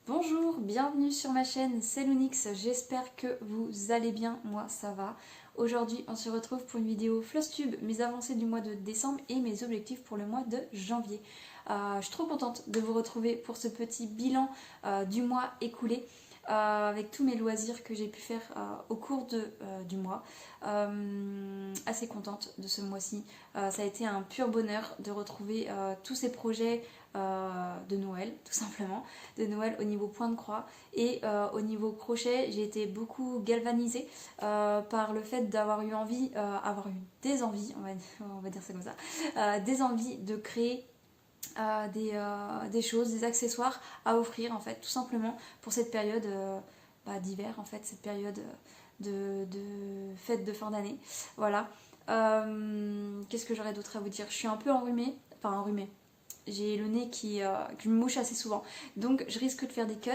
Bonjour, bienvenue sur ma chaîne, c'est Lounix, j'espère que vous allez bien, moi ça va. Aujourd'hui on se retrouve pour une vidéo Flosstube, mes avancées du mois de décembre et mes objectifs pour le mois de janvier. Je suis trop contente de vous retrouver pour ce petit bilan du mois écoulé. Avec tous mes loisirs que j'ai pu faire au cours du mois. Assez contente de ce mois-ci. Ça a été un pur bonheur de retrouver tous ces projets de Noël, tout simplement, de Noël au niveau point de croix. Et au niveau crochet, j'ai été beaucoup galvanisée par le fait d'avoir eu envie, avoir eu des envies, on va dire ça comme ça, des envies de créer des choses, des accessoires à offrir en fait, tout simplement pour cette période d'hiver en fait, cette période de fête de fin d'année. Voilà. Qu'est-ce que j'aurais d'autre à vous dire? Je suis un peu enrhumée, enfin enrhumée. J'ai le nez qui me mouche assez souvent, donc je risque de faire des cuts.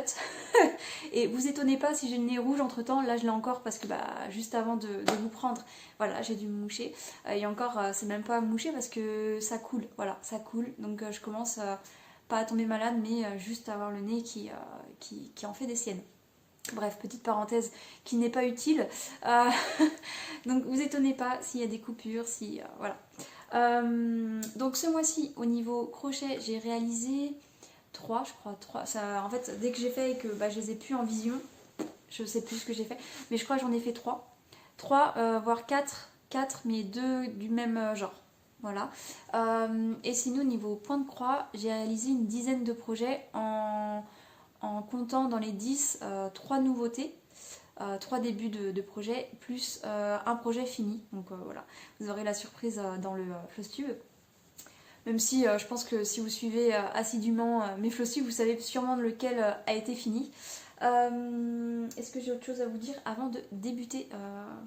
Et vous étonnez pas si j'ai le nez rouge entre temps, là je l'ai encore parce que juste avant de vous prendre, voilà, j'ai dû me moucher. Et encore, c'est même pas moucher parce que ça coule, voilà, ça coule. Donc je commence pas à tomber malade, mais juste à avoir le nez qui en fait des siennes. Bref, petite parenthèse qui n'est pas utile. Euh, donc vous étonnez pas s'il y a des coupures, si voilà. Donc ce mois-ci, au niveau crochet, j'ai réalisé 3, je crois. 3. Ça, en fait, dès que j'ai fait et que je les ai plus en vision, je sais plus ce que j'ai fait, mais je crois que j'en ai fait 3. 3, voire 4, 4, mais 2 du même genre. Voilà. Et sinon, au niveau point de croix, j'ai réalisé une dizaine de projets en comptant dans les 10, 3 nouveautés. 3 débuts de projet plus un projet fini. Donc voilà, vous aurez la surprise dans le Flosstube. Même si je pense que si vous suivez assidûment mes Flosstubes, vous savez sûrement lequel a été fini. Est-ce que j'ai autre chose à vous dire avant de débuter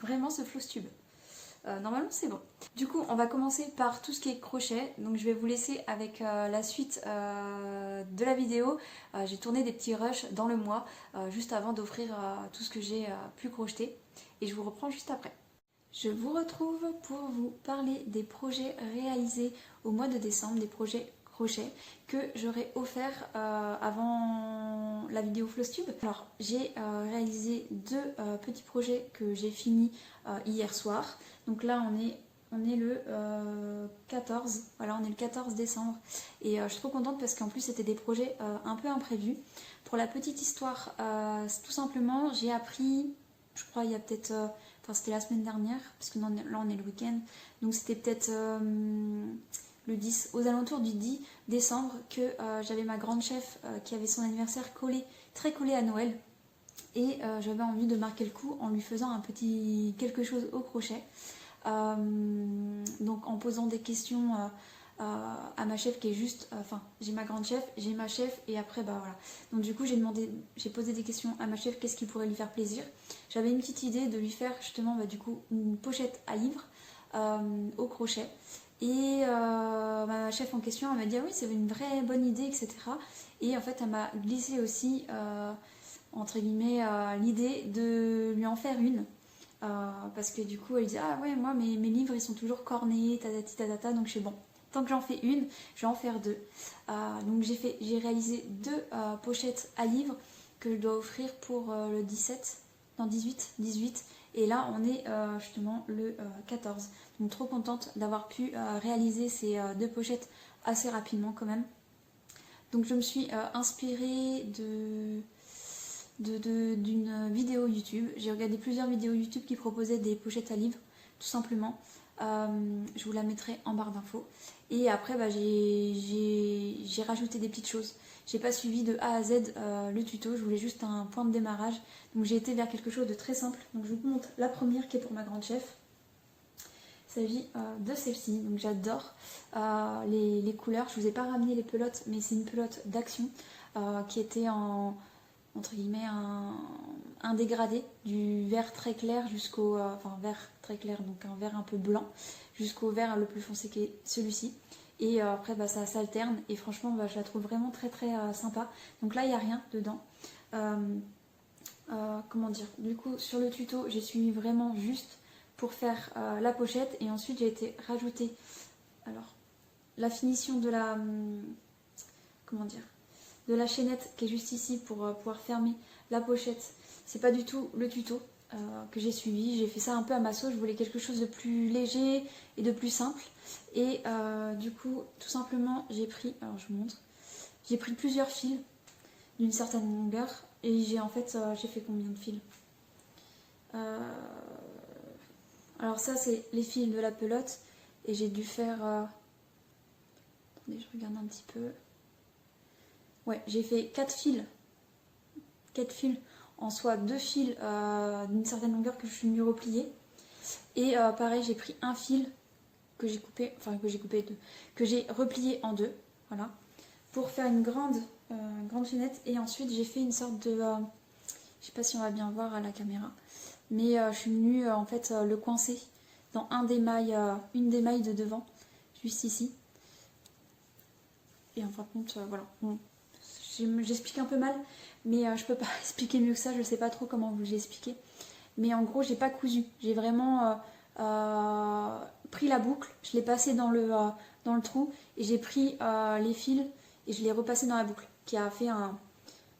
vraiment ce Flosstube? Normalement c'est bon. Du coup on va commencer par tout ce qui est crochet. Donc je vais vous laisser avec la suite de la vidéo. J'ai tourné des petits rushs dans le mois juste avant d'offrir tout ce que j'ai pu crocheter. Et je vous reprends juste après. Je vous retrouve pour vous parler des projets réalisés au mois de décembre, des projets crochet que j'aurais offert avant la vidéo Flosstube. Alors j'ai réalisé 2 petits projets que j'ai finis hier soir. Donc là on est le 14, voilà, on est le 14 décembre et je suis trop contente parce qu'en plus c'était des projets un peu imprévus. Pour la petite histoire, tout simplement j'ai appris, je crois il y a peut-être, enfin c'était la semaine dernière parce que là on est le week-end, donc c'était peut-être le 10, aux alentours du 10 décembre que j'avais ma grande chef qui avait son anniversaire très collé à Noël. Et j'avais envie de marquer le coup en lui faisant un petit quelque chose au crochet. Donc en posant des questions à ma chef qui est juste, enfin j'ai ma grande chef, j'ai ma chef et après voilà. Donc du coup j'ai posé des questions à ma chef, qu'est-ce qui pourrait lui faire plaisir. J'avais une petite idée de lui faire justement du coup une pochette à livres au crochet. Et ma chef en question elle m'a dit ah oui c'est une vraie bonne idée etc. Et en fait elle m'a glissé aussi entre guillemets l'idée de lui en faire une. Parce que du coup elle dit ah ouais moi mes livres ils sont toujours cornés tatati tatata, donc je sais bon tant que j'en fais une je vais en faire 2. Donc j'ai réalisé 2 pochettes à livres que je dois offrir pour le 17, non 18, et là on est justement le 14, donc trop contente d'avoir pu réaliser ces 2 pochettes assez rapidement quand même. Donc je me suis inspirée d'une vidéo YouTube. J'ai regardé plusieurs vidéos YouTube qui proposaient des pochettes à livres, tout simplement. Je vous la mettrai en barre d'infos. Et après, j'ai rajouté des petites choses. J'ai pas suivi de A à Z le tuto, je voulais juste un point de démarrage. Donc j'ai été vers quelque chose de très simple. Donc je vous montre la première qui est pour ma grande chef. Il s'agit de celle-ci, donc j'adore les couleurs. Je vous ai pas ramené les pelotes, mais c'est une pelote d'action qui était entre guillemets un dégradé du vert très clair jusqu'au enfin vert très clair, donc un vert un peu blanc jusqu'au vert le plus foncé qui est celui-ci. Et après ça s'alterne et franchement je la trouve vraiment très très sympa. Donc là il n'y a rien dedans. Comment dire, du coup sur le tuto j'ai suivi vraiment juste pour faire la pochette et ensuite j'ai été rajouter alors la finition de la comment dire de la chaînette qui est juste ici pour pouvoir fermer la pochette. C'est pas du tout le tuto que j'ai suivi. J'ai fait ça un peu à ma sauce. Je voulais quelque chose de plus léger et de plus simple. Et du coup, tout simplement, j'ai pris, alors je vous montre, j'ai pris plusieurs fils d'une certaine longueur. Et j'ai en fait, j'ai fait combien de fils? Alors ça, c'est les fils de la pelote. Et j'ai dû faire... Attendez, je regarde un petit peu. Ouais, j'ai fait 4 fils. 4 fils en soit 2 fils d'une certaine longueur que je suis venue replier. Et pareil, j'ai pris un fil que j'ai coupé, que j'ai replié en deux, voilà, pour faire une grande chaînette. Et ensuite, j'ai fait une sorte de... je sais pas si on va bien voir à la caméra, mais je suis venue en fait le coincer dans une des mailles de devant, juste ici. Et en fin de compte, voilà. Bon, j'explique un peu mal, mais je peux pas expliquer mieux que ça, je sais pas trop comment vous l'expliquer. Mais en gros, j'ai pas cousu, j'ai vraiment pris la boucle, je l'ai passée dans le trou, et j'ai pris les fils et je l'ai repassé dans la boucle, qui a fait un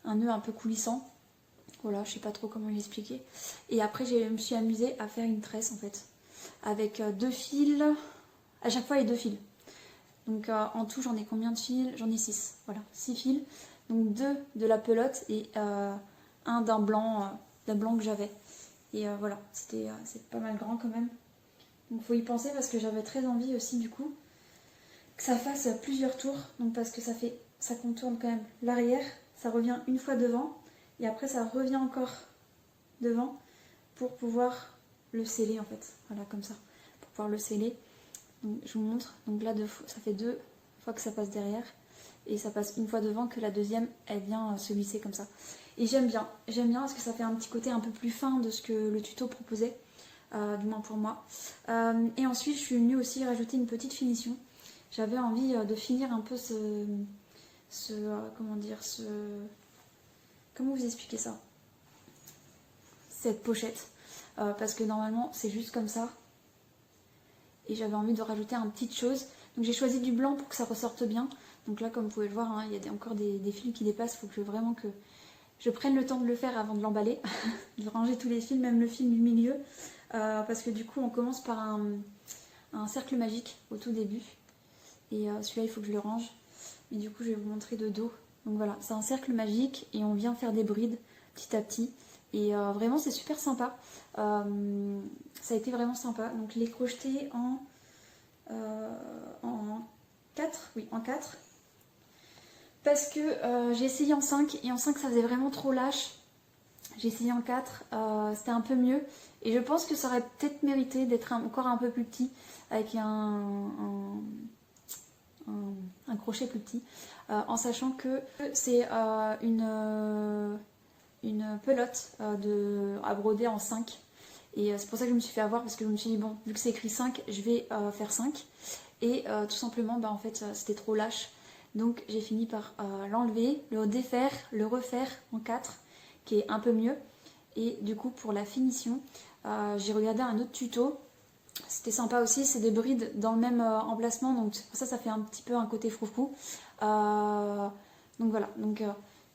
nœud un peu coulissant. Voilà, je sais pas trop comment l'expliquer. Et après, je me suis amusée à faire une tresse en fait, avec 2 fils, à chaque fois les 2 fils. Donc en tout, j'en ai combien de fils? J'en ai 6, voilà, 6 fils. Donc 2 de la pelote et un d'un blanc que j'avais. Et voilà, c'est pas mal grand quand même. Donc faut y penser parce que j'avais très envie aussi du coup que ça fasse plusieurs tours. Donc parce que ça contourne quand même l'arrière, ça revient une fois devant et après ça revient encore devant pour pouvoir le sceller en fait. Voilà, comme ça, pour pouvoir le sceller. Donc, je vous montre. Donc là, ça fait 2 fois que ça passe derrière. Et ça passe une fois devant que la deuxième, elle vient se glisser comme ça. Et j'aime bien parce que ça fait un petit côté un peu plus fin de ce que le tuto proposait. Du moins pour moi. Et ensuite, je suis venue aussi rajouter une petite finition. J'avais envie de finir un peu comment vous expliquer ça? Cette pochette. Parce que normalement, c'est juste comme ça. Et j'avais envie de rajouter une petite chose. Donc j'ai choisi du blanc pour que ça ressorte bien. Donc là, comme vous pouvez le voir, hein, il y a encore des fils qui dépassent. Il faut vraiment que je prenne le temps de le faire avant de l'emballer. De ranger tous les fils, même le fil du milieu. Parce que du coup, on commence par un cercle magique au tout début. Et celui-là, il faut que je le range. Mais du coup, je vais vous montrer de dos. Donc voilà, c'est un cercle magique et on vient faire des brides petit à petit. Et vraiment, c'est super sympa. Ça a été vraiment sympa. Donc les crocheter en 4. Oui, en 4. Parce que j'ai essayé en 5. Et en 5, ça faisait vraiment trop lâche. J'ai essayé en 4. C'était un peu mieux. Et je pense que ça aurait peut-être mérité d'être encore un peu plus petit. Avec un crochet plus petit. En sachant que c'est une pelote à broder en 5. Et c'est pour ça que je me suis fait avoir, parce que je me suis dit, bon, vu que c'est écrit 5, je vais faire 5. Et tout simplement, en fait, c'était trop lâche. Donc j'ai fini par l'enlever, le défaire, le refaire en 4, qui est un peu mieux. Et du coup, pour la finition, j'ai regardé un autre tuto. C'était sympa aussi, c'est des brides dans le même emplacement, donc pour ça fait un petit peu un côté froufrou. Donc voilà, donc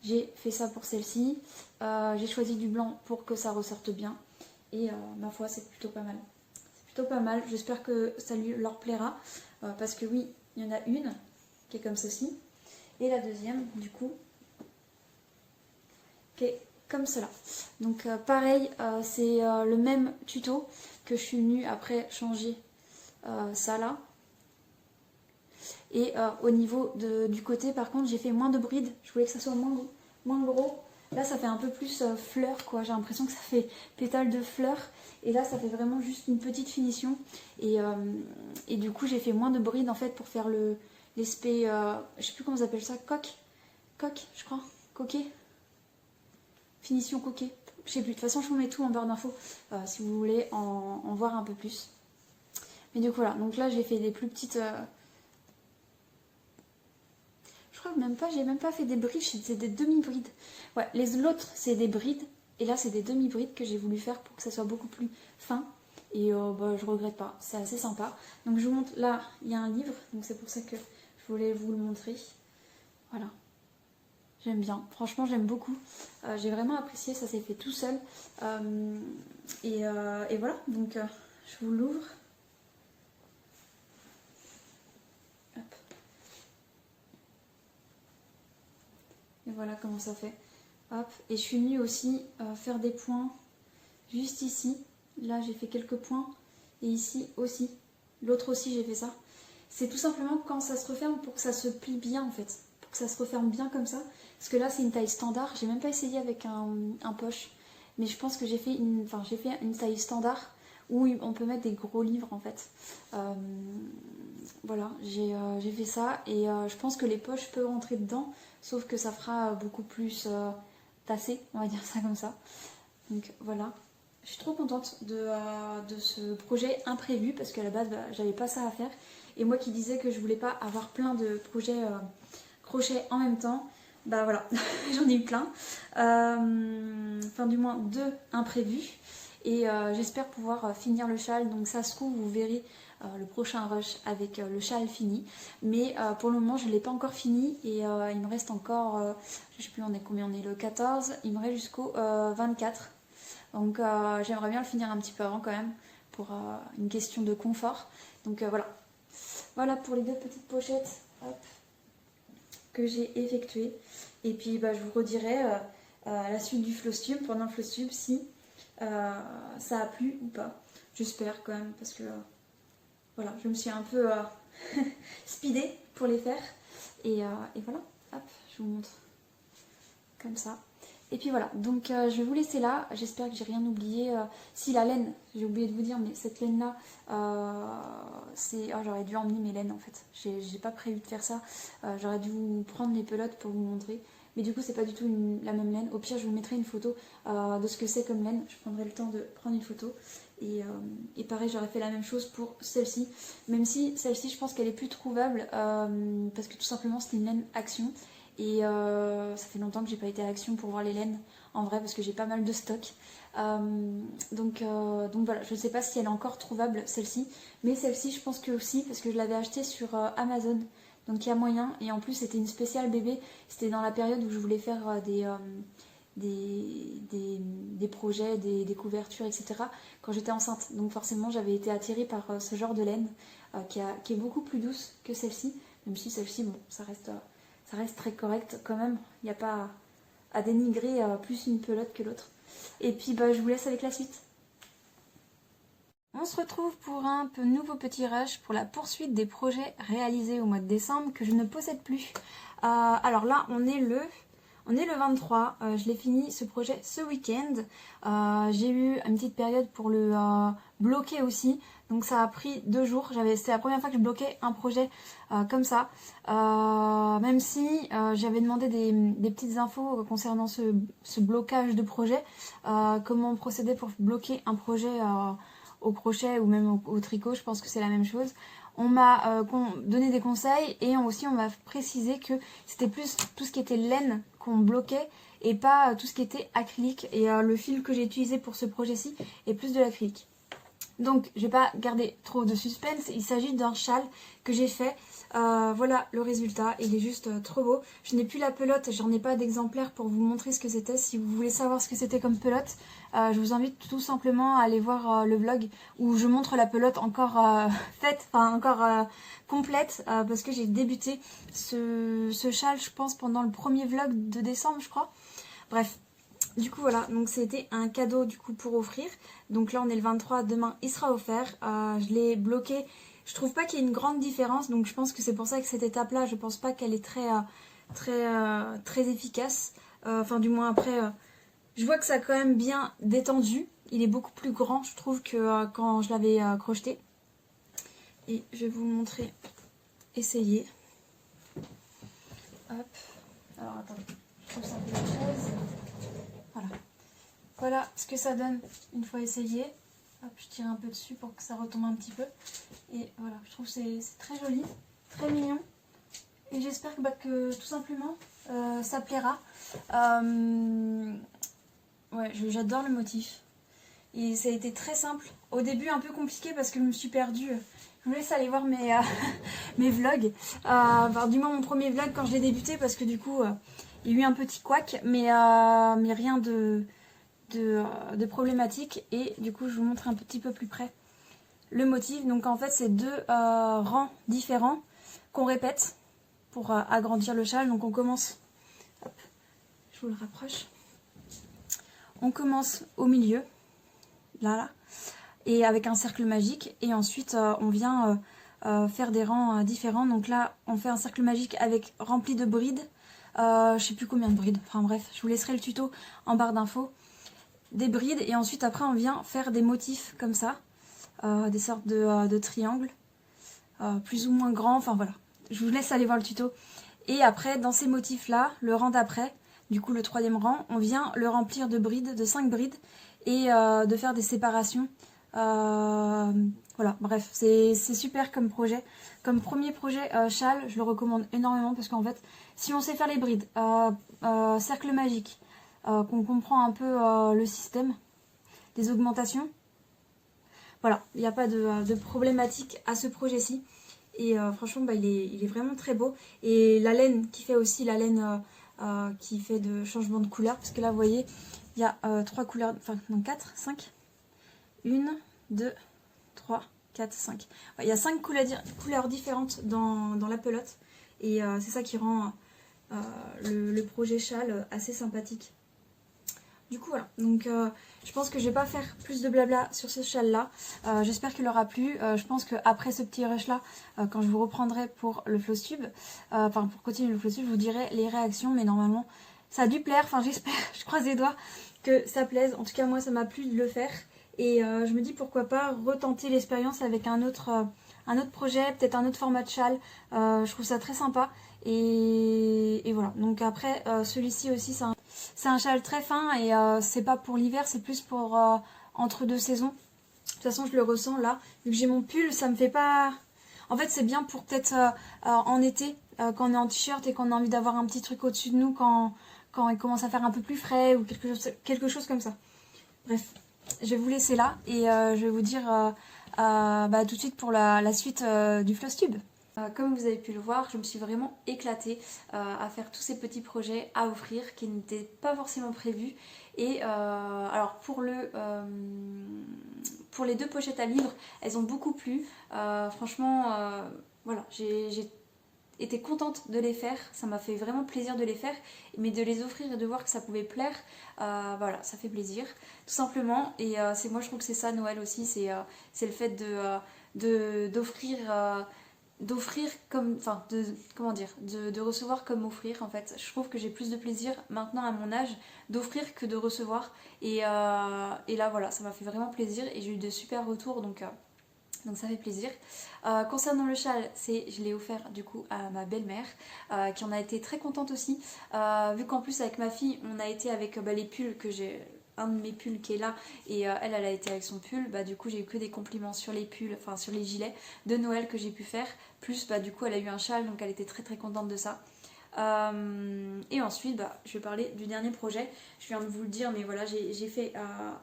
j'ai fait ça pour celle-ci. J'ai choisi du blanc pour que ça ressorte bien. Et ma foi, c'est plutôt pas mal. C'est plutôt pas mal, j'espère que ça leur plaira. Parce que oui, il y en a une qui est comme ceci. Et la deuxième, du coup, qui est comme cela. Donc pareil, c'est le même tuto que je suis venue après changer ça là. Et au niveau du côté, par contre, j'ai fait moins de brides. Je voulais que ça soit moins gros. Là, ça fait un peu plus fleur, quoi. J'ai l'impression que ça fait pétale de fleurs. Et là, ça fait vraiment juste une petite finition. Et du coup, j'ai fait moins de brides, en fait, pour faire l'aspect... je sais plus comment on appelle ça. Coque, je crois. Coquet. Finition coquet. Je sais plus. De toute façon, je vous mets tout en barre d'infos si vous voulez en voir un peu plus. Mais du coup, voilà. Donc là, j'ai fait des plus petites... Je crois que j'ai même pas fait des brides, c'est des demi-brides. Ouais, l'autre, c'est des brides. Et là, c'est des demi-brides que j'ai voulu faire pour que ça soit beaucoup plus fin. Et je regrette pas. C'est assez sympa. Donc, je vous montre. Là, il y a un livre. Donc, c'est pour ça que je voulais vous le montrer. Voilà. J'aime bien, franchement j'aime beaucoup. J'ai vraiment apprécié, ça s'est fait tout seul. Et voilà, donc je vous l'ouvre. Hop. Et voilà comment ça fait. Hop. Et je suis venue aussi faire des points juste ici. Là j'ai fait quelques points. Et ici aussi. L'autre aussi j'ai fait ça. C'est tout simplement quand ça se referme pour que ça se plie bien en fait. Pour que ça se referme bien comme ça. Parce que là c'est une taille standard. J'ai même pas essayé avec un poche. Mais je pense que j'ai fait une taille standard où on peut mettre des gros livres en fait. Voilà, j'ai fait ça. Et je pense que les poches peuvent rentrer dedans. Sauf que ça fera beaucoup plus tassé, on va dire ça comme ça. Donc voilà. Je suis trop contente de ce projet imprévu parce qu'à la base j'avais pas ça à faire. Et moi qui disais que je voulais pas avoir plein de projets crochet en même temps, bah voilà, j'en ai eu plein. Enfin du moins 2 imprévus. Et j'espère pouvoir finir le châle. Donc ça se trouve vous verrez le prochain rush avec le châle fini. Mais pour le moment je ne l'ai pas encore fini. Et il me reste encore, je sais plus on est combien, on est le 14. Il me reste jusqu'au 24. Donc j'aimerais bien le finir un petit peu avant quand même, pour une question de confort. Donc voilà. Voilà pour les 2 petites pochettes hop, que j'ai effectuées. Et puis bah, je vous redirai à la suite du Flosstube, pendant le Flosstube, si ça a plu ou pas. J'espère quand même, parce que voilà, je me suis un peu speedée pour les faire. Et voilà, hop, je vous montre comme ça. Et puis voilà, donc je vais vous laisser là. J'espère que j'ai rien oublié. Si la laine, j'ai oublié de vous dire, mais cette laine là, c'est... Oh, j'aurais dû emmener mes laines en fait. J'ai pas prévu de faire ça. J'aurais dû vous prendre les pelotes pour vous montrer. Mais du coup, c'est pas du tout la même laine. Au pire, je vous mettrai une photo de ce que c'est comme laine. Je prendrai le temps de prendre une photo. Et pareil, j'aurais fait la même chose pour celle-ci. Même si celle-ci, je pense qu'elle est plus trouvable parce que tout simplement, c'est une laine Action. Et ça fait longtemps que j'ai pas été à Action pour voir les laines en vrai parce que j'ai pas mal de stock. Donc voilà, je ne sais pas si elle est encore trouvable celle-ci, mais celle-ci je pense que aussi parce que je l'avais achetée sur Amazon, donc il y a moyen. Et en plus c'était une spéciale bébé, c'était dans la période où je voulais faire des projets, des couvertures, etc. quand j'étais enceinte. Donc forcément j'avais été attirée par ce genre de laine qui est beaucoup plus douce que celle-ci, même si celle-ci, bon, ça reste très correct quand même. Il n'y a pas à dénigrer plus une pelote que l'autre. Et puis bah, je vous laisse avec la suite. On se retrouve pour un nouveau petit rush pour la poursuite des projets réalisés au mois de décembre que je ne possède plus. Alors là, on est le 23, je l'ai fini ce projet ce week-end. J'ai eu une petite période pour le bloquer aussi, donc ça a pris 2 jours. C'était la première fois que je bloquais un projet comme ça, même si j'avais demandé des petites infos concernant ce blocage de projet, comment procéder pour bloquer un projet au crochet ou même au tricot. Je pense que c'est la même chose. On m'a donné des conseils et aussi on m'a précisé que c'était plus tout ce qui était laine qu'on bloquait et pas tout ce qui était acrylique. Et le fil que j'ai utilisé pour ce projet-ci est plus de l'acrylique. Donc je vais pas garder trop de suspense, il s'agit d'un châle que j'ai fait. Voilà le résultat, il est juste trop beau. Je n'ai plus la pelote, j'en ai pas d'exemplaire pour vous montrer ce que c'était. Si vous voulez savoir ce que c'était comme pelote, je vous invite tout simplement à aller voir le vlog où je montre la pelote encore faite, enfin encore complète, parce que j'ai débuté ce châle je pense pendant le premier vlog de décembre je crois. Bref. Du coup voilà, donc c'était un cadeau du coup pour offrir. Donc là on est le 23, demain il sera offert. Je l'ai bloqué. Je trouve pas qu'il y ait une grande différence, donc je pense que c'est pour ça que cette étape là, je pense pas qu'elle est très efficace. Enfin du moins après, je vois que ça a quand même bien détendu. Il est beaucoup plus grand je trouve que quand je l'avais crocheté. Et je vais vous montrer, essayer. Hop, alors attendez, je trouve ça un peu la chaise. Voilà ce que ça donne une fois essayé. Hop, je tire un peu dessus pour que ça retombe un petit peu. Et voilà, je trouve que c'est très joli, très mignon. Et j'espère que tout simplement ça plaira. Ouais, j'adore le motif. Et ça a été très simple. Au début un peu compliqué parce que je me suis perdue. Je vous laisse aller voir mes vlogs. Du moins mon premier vlog quand je l'ai débuté parce que du coup... Il y a eu un petit couac, mais rien de problématique. Et du coup, je vous montre un petit peu plus près le motif. Donc en fait, c'est deux rangs différents qu'on répète pour agrandir le châle. Donc on commence, hop, je vous le rapproche. On commence au milieu, là, et avec un cercle magique. Et ensuite, on vient faire des rangs différents. Donc là, on fait un cercle magique avec rempli de brides. Je sais plus combien de brides. Enfin bref, je vous laisserai le tuto en barre d'infos. Des brides, et ensuite après on vient faire des motifs comme ça, des sortes de triangles, plus ou moins grands, enfin voilà. Je vous laisse aller voir le tuto. Et après, dans ces motifs là, le rang d'après, du coup le troisième rang, on vient le remplir de brides, de 5 brides, et de faire des séparations. Voilà, bref, c'est super comme projet. Comme premier projet châle, je le recommande énormément parce qu'en fait, si on sait faire les brides, cercle magique, qu'on comprend un peu le système des augmentations, voilà, il n'y a pas de problématique à ce projet-ci. Et franchement, bah, il est vraiment très beau. Et la laine qui fait aussi, la laine qui fait de changement de couleur, parce que là, vous voyez, il y a 3 couleurs, enfin non, 4, 5. 1, 2, 3, 4, 5. Il y a 5 couleurs différentes dans la pelote. Et c'est ça qui rend le projet châle assez sympathique. Du coup voilà, donc je pense que je vais pas faire plus de blabla sur ce châle là. J'espère qu'il aura plu. Je pense qu'après ce petit rush là, quand je vous reprendrai pour le floss tube, enfin pour continuer le floss tube, je vous dirai les réactions. Mais normalement ça a dû plaire, enfin j'espère, je croise les doigts que ça plaise. En tout cas moi ça m'a plu de le faire. Et je me dis pourquoi pas retenter l'expérience avec un autre projet, peut-être un autre format de châle. Je trouve ça très sympa. Et voilà, donc après celui-ci aussi c'est un châle très fin et c'est pas pour l'hiver, c'est plus pour entre deux saisons. De toute façon je le ressens là, vu que j'ai mon pull, ça me fait pas... En fait c'est bien pour peut-être en été, quand on est en t-shirt et qu'on a envie d'avoir un petit truc au-dessus de nous quand il commence à faire un peu plus frais ou quelque chose comme ça. Bref, je vais vous laisser là et je vais vous dire bah, tout de suite pour la suite du floss tube. Comme vous avez pu le voir, je me suis vraiment éclatée à faire tous ces petits projets à offrir qui n'étaient pas forcément prévus. Et alors pour les 2 pochettes à livres, elles ont beaucoup plu. Franchement, voilà, j'ai été contente de les faire, ça m'a fait vraiment plaisir de les faire, mais de les offrir et de voir que ça pouvait plaire, voilà, ça fait plaisir, tout simplement. Et moi je trouve que c'est ça Noël aussi, c'est le fait d'offrir comme, enfin, comment dire, de recevoir comme offrir en fait. Je trouve que j'ai plus de plaisir maintenant à mon âge d'offrir que de recevoir. Et là voilà, ça m'a fait vraiment plaisir et j'ai eu de super retours donc ça fait plaisir. Concernant le châle, je l'ai offert du coup à ma belle-mère qui en a été très contente aussi. Vu qu'en plus avec ma fille, on a été avec les pulls que j'ai... Un de mes pulls qui est là et elle a été avec son pull, bah du coup j'ai eu que des compliments sur les pulls, enfin sur les gilets de Noël que j'ai pu faire, plus bah du coup elle a eu un châle donc elle était très très contente de ça. Et ensuite bah, je vais parler du dernier projet, je viens de vous le dire mais voilà j'ai fait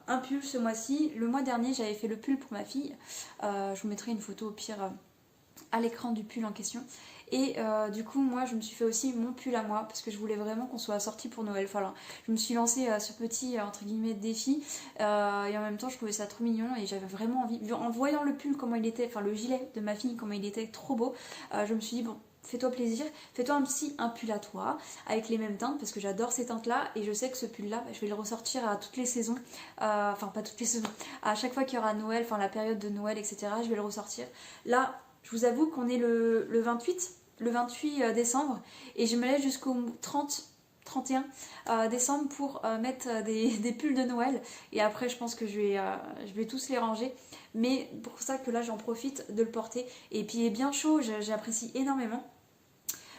un pull ce mois-ci. Le mois dernier j'avais fait le pull pour ma fille, je vous mettrai une photo au pire à l'écran du pull en question. Et du coup moi je me suis fait aussi mon pull à moi parce que je voulais vraiment qu'on soit assorti pour Noël. Enfin, je me suis lancée ce petit entre guillemets défi et en même temps je trouvais ça trop mignon et j'avais vraiment envie, en voyant le pull comment il était, enfin le gilet de ma fille comment il était trop beau, je me suis dit bon, fais-toi plaisir, fais-toi un pull à toi avec les mêmes teintes parce que j'adore ces teintes là et je sais que ce pull là je vais le ressortir à toutes les saisons, enfin pas toutes les saisons, à chaque fois qu'il y aura Noël, enfin la période de Noël etc, je vais le ressortir. Là je vous avoue qu'on est le 28 décembre et je me laisse jusqu'au 31 décembre pour mettre des pulls de Noël et après je pense que je vais tous les ranger, mais pour ça que là j'en profite de le porter et puis il est bien chaud, j'apprécie énormément.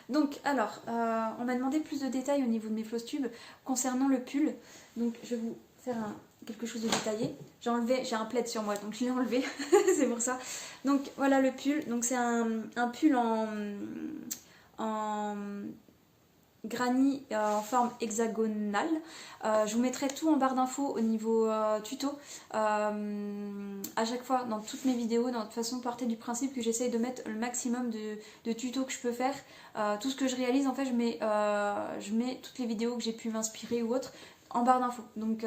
Donc alors on m'a demandé plus de détails au niveau de mes floss tubes concernant le pull, donc je vais vous faire quelque chose de détaillé. J'ai un plaid sur moi donc je l'ai enlevé c'est pour ça. Donc voilà le pull, donc c'est un pull en granny en forme hexagonale. Je vous mettrai tout en barre d'infos au niveau tuto. À chaque fois dans toutes mes vidéos, de toute façon partez du principe que j'essaye de mettre le maximum de tutos que je peux faire. Tout ce que je réalise en fait je mets toutes les vidéos que j'ai pu m'inspirer ou autres en barre d'infos. Donc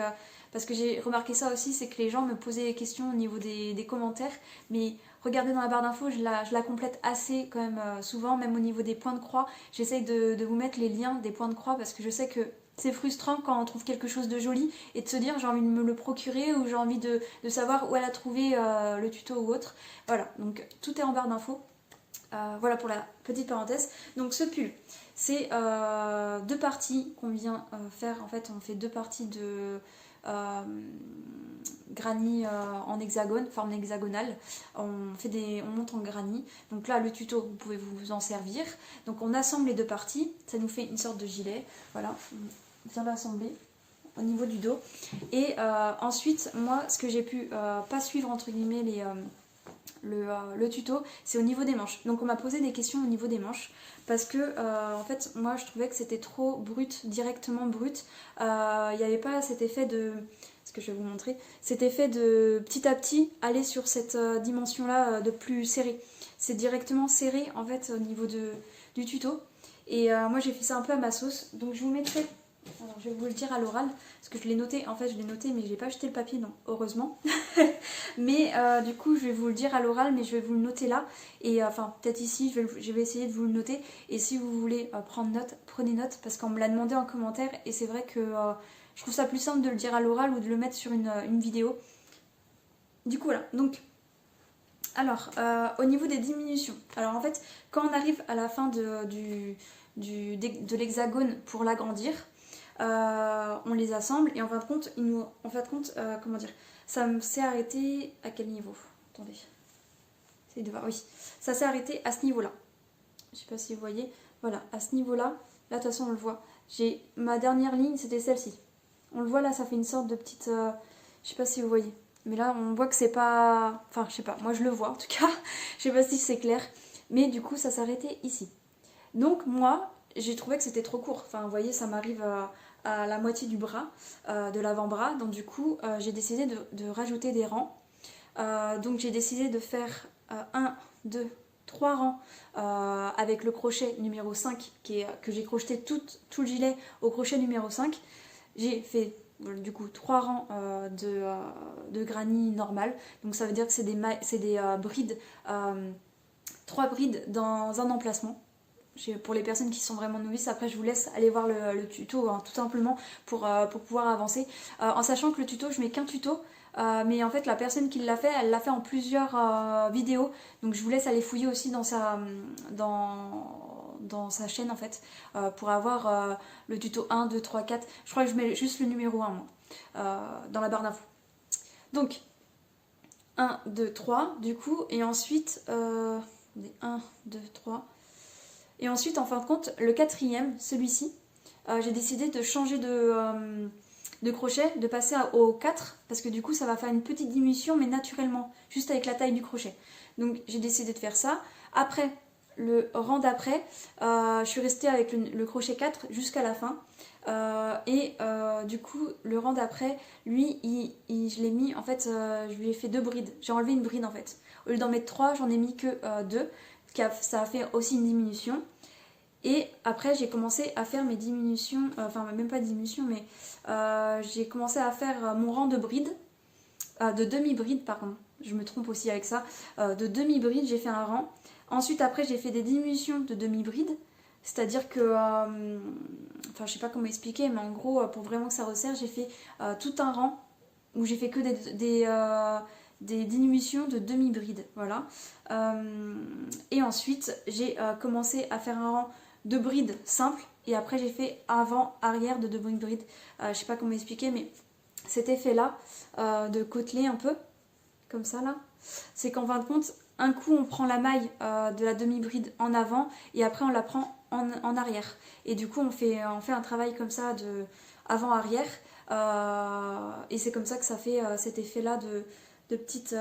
parce que j'ai remarqué ça aussi, c'est que les gens me posaient des questions au niveau des commentaires, mais regardez dans la barre d'infos, je la complète assez quand même souvent, même au niveau des points de croix. J'essaye de vous mettre les liens des points de croix parce que je sais que c'est frustrant quand on trouve quelque chose de joli et de se dire j'ai envie de me le procurer ou j'ai envie de savoir où elle a trouvé le tuto ou autre. Voilà, donc tout est en barre d'infos. Voilà pour la petite parenthèse. Donc ce pull, c'est deux parties qu'on vient faire. En fait, on fait deux parties de granny en hexagone, forme hexagonale. On monte en granny. Donc là, le tuto, vous pouvez vous en servir. Donc on assemble les deux parties. Ça nous fait une sorte de gilet. Voilà, on vient l'assembler au niveau du dos. Et ensuite, moi, ce que j'ai pu pas suivre entre guillemets le tuto, c'est au niveau des manches. Donc on m'a posé des questions au niveau des manches parce que en fait moi je trouvais que c'était trop brut, directement brut. Il n'y avait pas cet effet de, ce que je vais vous montrer, cet effet de petit à petit aller sur cette dimension là de plus serré. C'est directement serré en fait au niveau du tuto. Et moi j'ai fait ça un peu à ma sauce, donc je vous mettrai. Alors, je vais vous le dire à l'oral, parce que je l'ai noté, en fait je l'ai noté mais je n'ai pas jeté le papier, non, heureusement. Mais du coup je vais vous le dire à l'oral, mais je vais vous le noter là. Et enfin peut-être ici, je vais essayer de vous le noter. Et si vous voulez prendre note, prenez note, parce qu'on me l'a demandé en commentaire. Et c'est vrai que je trouve ça plus simple de le dire à l'oral ou de le mettre sur une vidéo. Du coup voilà, donc... Alors, au niveau des diminutions, alors en fait, quand on arrive à la fin de l'hexagone pour l'agrandir, on les assemble et en fin de compte, comment dire, ça s'est arrêté à quel niveau? Attendez, essayez de voir, oui, ça s'est arrêté à ce niveau-là. Je sais pas si vous voyez, voilà, à ce niveau-là, là de toute façon on le voit. Ma dernière ligne, c'était celle-ci. On le voit là, ça fait une sorte de petite, je sais pas si vous voyez. Mais là, on voit que c'est pas... Enfin, je sais pas, moi je le vois en tout cas. Je sais pas si c'est clair. Mais du coup, ça s'arrêtait ici. Donc moi, j'ai trouvé que c'était trop court. Enfin, vous voyez, ça m'arrive à la moitié du bras, de l'avant-bras. Donc du coup, j'ai décidé de rajouter des rangs. Donc j'ai décidé de faire 1, 2, 3 rangs avec le crochet numéro 5 que j'ai crocheté tout le gilet au crochet numéro 5. J'ai fait du coup 3 rangs de granny normal, donc ça veut dire que c'est des brides, 3 brides dans un emplacement. Pour les personnes qui sont vraiment novices, après je vous laisse aller voir le tuto hein, tout simplement pour pouvoir avancer, en sachant que le tuto, je mets qu'un tuto. Mais en fait la personne qui l'a fait, elle l'a fait en plusieurs vidéos, donc je vous laisse aller fouiller aussi dans sa chaîne en fait, pour avoir le tuto 1, 2, 3, 4, je crois que je mets juste le numéro 1 moi, dans la barre d'infos. Donc 1, 2, 3 du coup, et ensuite 1, 2, 3, et ensuite en fin de compte le quatrième, celui-ci, j'ai décidé de changer de crochet, de passer au 4, parce que du coup ça va faire une petite diminution mais naturellement, juste avec la taille du crochet. Donc j'ai décidé de faire ça. Après, le rang d'après, je suis restée avec le crochet 4 jusqu'à la fin. Du coup le rang d'après, lui, je l'ai mis, en fait, je lui ai fait 2 brides. J'ai enlevé une bride en fait. Au lieu d'en mettre 3, j'en ai mis que 2, ça a fait aussi une diminution. Et après j'ai commencé à faire mes diminutions, enfin même pas diminution, mais j'ai commencé à faire mon rang de brides, de demi-brides pardon, je me trompe aussi avec ça, de demi-brides j'ai fait un rang. Ensuite après j'ai fait des diminutions de demi-brides, c'est-à-dire que, enfin je sais pas comment expliquer, mais en gros pour vraiment que ça resserre, j'ai fait tout un rang où j'ai fait que des diminutions de demi-brides, voilà. Et ensuite j'ai commencé à faire un rang de brides simples, et après j'ai fait avant-arrière de 2 brides. Je sais pas comment expliquer, mais cet effet là de côtelé un peu comme ça là, c'est qu'en fin de compte un coup on prend la maille de la demi-bride en avant et après on la prend en arrière, et du coup on fait un travail comme ça de avant-arrière, et c'est comme ça que ça fait cet effet là de petite,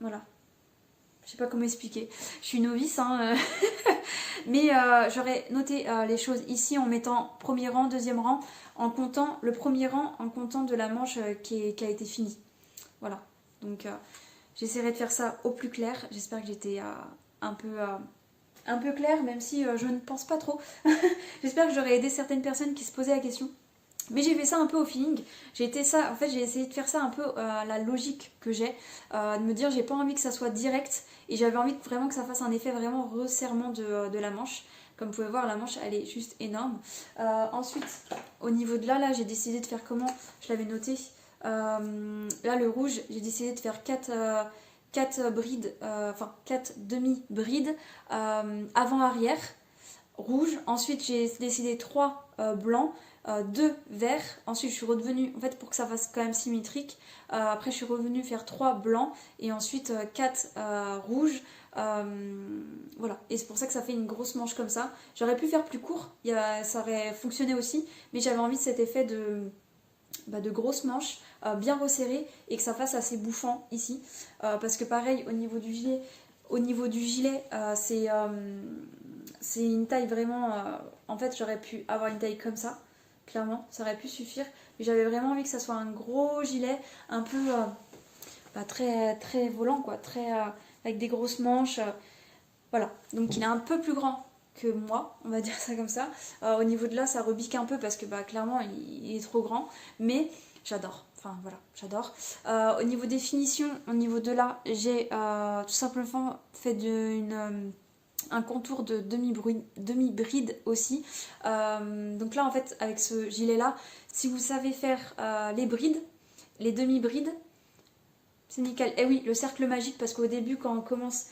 voilà, je sais pas comment expliquer, je suis novice hein, Mais j'aurais noté les choses ici en mettant premier rang, deuxième rang, en comptant le premier rang, en comptant de la manche qui a été finie. Voilà, donc j'essaierai de faire ça au plus clair. J'espère que j'étais un peu claire, même si je ne pense pas trop. J'espère que j'aurais aidé certaines personnes qui se posaient la question. Mais j'ai fait ça un peu au feeling. J'ai essayé de faire ça un peu à la logique que j'ai, de me dire j'ai pas envie que ça soit direct et j'avais envie vraiment que ça fasse un effet vraiment resserrement de la manche. Comme vous pouvez voir, la manche elle est juste énorme. Ensuite, au niveau de là j'ai décidé de faire comment. Je l'avais noté. Là le rouge, j'ai décidé de faire 4 brides, enfin 4 demi-brides avant-arrière rouge. Ensuite j'ai décidé 3 blancs, 2 verts. Ensuite je suis revenue, en fait pour que ça fasse quand même symétrique, après je suis revenue faire 3 blancs et ensuite 4 rouges. Voilà, et c'est pour ça que ça fait une grosse manche comme ça. J'aurais pu faire plus court, ça aurait fonctionné aussi, mais j'avais envie de cet effet de grosse manche bien resserrée et que ça fasse assez bouffant ici, parce que pareil au niveau du gilet c'est une taille vraiment en fait j'aurais pu avoir une taille comme ça, clairement ça aurait pu suffire, mais j'avais vraiment envie que ça soit un gros gilet un peu très très volant quoi, très avec des grosses manches, voilà, donc il est un peu plus grand que moi, on va dire ça comme ça. Au niveau de là, ça rebique un peu parce que clairement, il est trop grand. Mais j'adore. Enfin voilà, j'adore. Au niveau des finitions, au niveau de là, j'ai tout simplement fait un contour de demi-bride aussi. Donc là, en fait, avec ce gilet-là, si vous savez faire les brides, les demi-brides, c'est nickel. Et oui, le cercle magique, parce qu'au début, quand on commence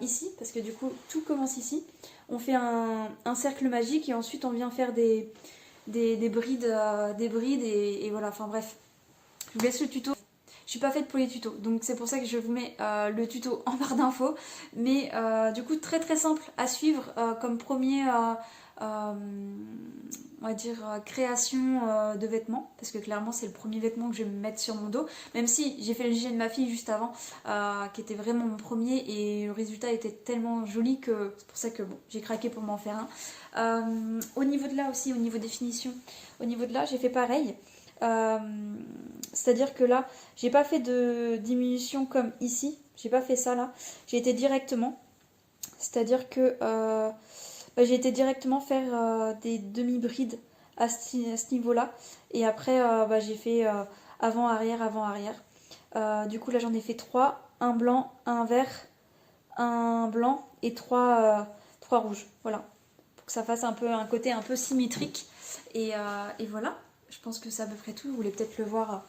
ici, parce que du coup tout commence ici, on fait un cercle magique et ensuite on vient faire des brides, et voilà, enfin bref, je vous laisse le tuto. Je suis pas faite pour les tutos, donc c'est pour ça que je vous mets le tuto en barre d'infos, mais du coup très très simple à suivre comme premier on va dire création de vêtements, parce que clairement c'est le premier vêtement que je vais me mettre sur mon dos, même si j'ai fait le gilet de ma fille juste avant qui était vraiment mon premier et le résultat était tellement joli que c'est pour ça que bon, j'ai craqué pour m'en faire un. Au niveau de là aussi, au niveau des finitions, au niveau de là j'ai fait pareil. C'est-à-dire que là j'ai pas fait de diminution comme ici, j'ai pas fait ça là, j'ai été directement, c'est-à-dire que j'ai été directement faire des demi-brides à ce niveau-là. Et après, j'ai fait avant-arrière, avant-arrière. Du coup, là, j'en ai fait 3. Un blanc, un vert, un blanc et 3 rouges. Voilà. Pour que ça fasse un côté un peu symétrique. Et voilà. Je pense que c'est à peu près tout. Vous voulez peut-être le voir.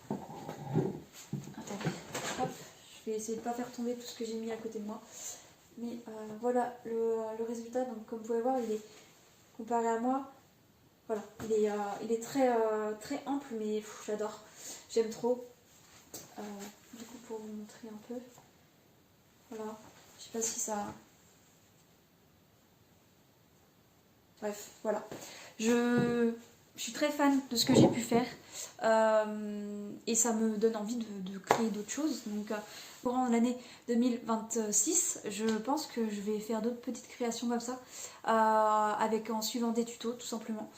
Attendez. Hop. Je vais essayer de ne pas faire tomber tout ce que j'ai mis à côté de moi. Mais voilà le résultat, donc comme vous pouvez voir, il est comparé à moi, voilà, il est très, très ample, mais j'adore, j'aime trop. Du coup, pour vous montrer un peu, voilà, je sais pas si ça. Bref, voilà. Je suis très fan de ce que j'ai pu faire et ça me donne envie de créer d'autres choses. Donc, courant l'année 2026, je pense que je vais faire d'autres petites créations comme ça en suivant des tutos tout simplement.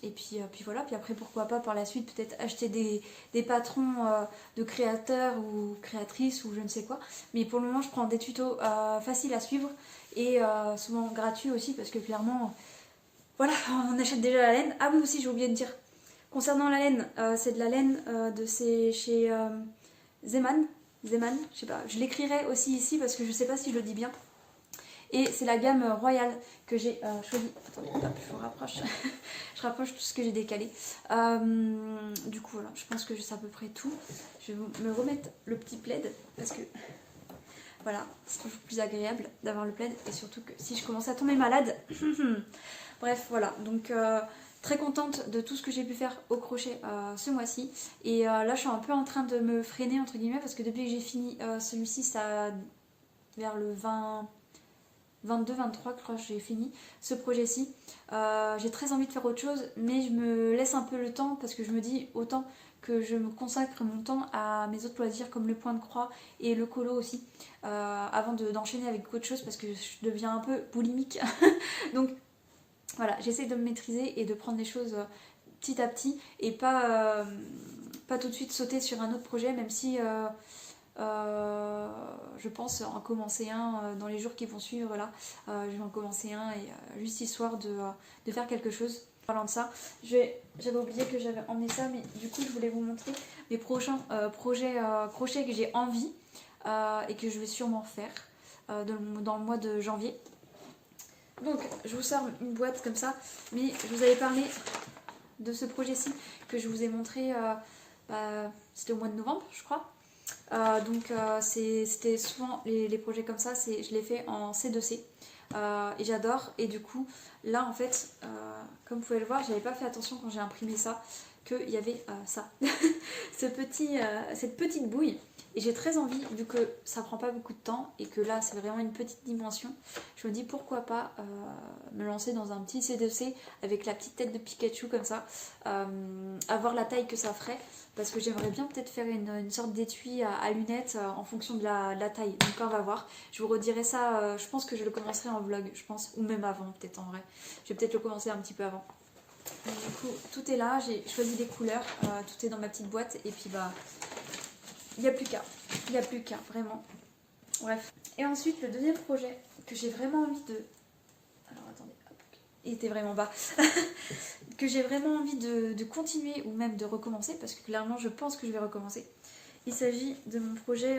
Et puis voilà, puis après pourquoi pas par la suite peut-être acheter des patrons de créateurs ou créatrices ou je ne sais quoi. Mais pour le moment, je prends des tutos faciles à suivre et souvent gratuits aussi parce que clairement. Voilà, on achète déjà la laine. Ah oui, aussi, j'ai oublié de dire. Concernant la laine, c'est de la laine chez Zeman. Zeman, je sais pas. Je l'écrirai aussi ici parce que je sais pas si je le dis bien. Et c'est la gamme Royal que j'ai choisie. Attendez, hop, je vous rapproche. Je rapproche tout ce que j'ai décalé. Du coup, voilà, je pense que c'est à peu près tout. Je vais me remettre le petit plaid parce que voilà, c'est toujours plus agréable d'avoir le plaid. Et surtout que si je commence à tomber malade. Bref, voilà, donc très contente de tout ce que j'ai pu faire au crochet ce mois-ci. Et là, je suis un peu en train de me freiner, entre guillemets, parce que depuis que j'ai fini celui-ci, ça vers le 22-23, je crois que j'ai fini ce projet-ci. J'ai très envie de faire autre chose, mais je me laisse un peu le temps, parce que je me dis autant que je me consacre mon temps à mes autres loisirs comme le point de croix et le colo aussi, avant d'enchaîner avec autre chose parce que je deviens un peu boulimique. Donc voilà, j'essaie de me maîtriser et de prendre les choses petit à petit et pas tout de suite sauter sur un autre projet, même si je pense en commencer un dans les jours qui vont suivre là. Je vais en commencer un et juste histoire de faire quelque chose. Parlant de ça, j'avais oublié que j'avais emmené ça, mais du coup je voulais vous montrer mes prochains projets crochets que j'ai envie et que je vais sûrement faire dans le mois de janvier. Donc je vous sors une boîte comme ça, mais je vous avais parlé de ce projet-ci que je vous ai montré, c'était au mois de novembre je crois. C'était souvent les projets comme ça, je les fais en C2C et j'adore. Et du coup là en fait, comme vous pouvez le voir, j'avais pas fait attention quand j'ai imprimé ça qu'il y avait ça, cette petite bouille. Et j'ai très envie, vu que ça prend pas beaucoup de temps et que là c'est vraiment une petite dimension, je me dis pourquoi pas me lancer dans un petit C2C avec la petite tête de Pikachu comme ça, avoir la taille que ça ferait, parce que j'aimerais bien peut-être faire une sorte d'étui à lunettes en fonction de la taille. Donc on va voir, je vous redirai ça, je pense que je le commencerai en vlog, je pense, ou même avant peut-être en vrai. Je vais peut-être le commencer un petit peu avant. Donc, du coup tout est là, j'ai choisi des couleurs, tout est dans ma petite boîte et puis bah il n'y a plus qu'à, vraiment. Bref. Et ensuite, le deuxième projet que j'ai vraiment envie de... Alors, attendez, hop, il était vraiment bas. Que j'ai vraiment envie de continuer ou même de recommencer, parce que clairement, je pense que je vais recommencer. Il s'agit de mon projet...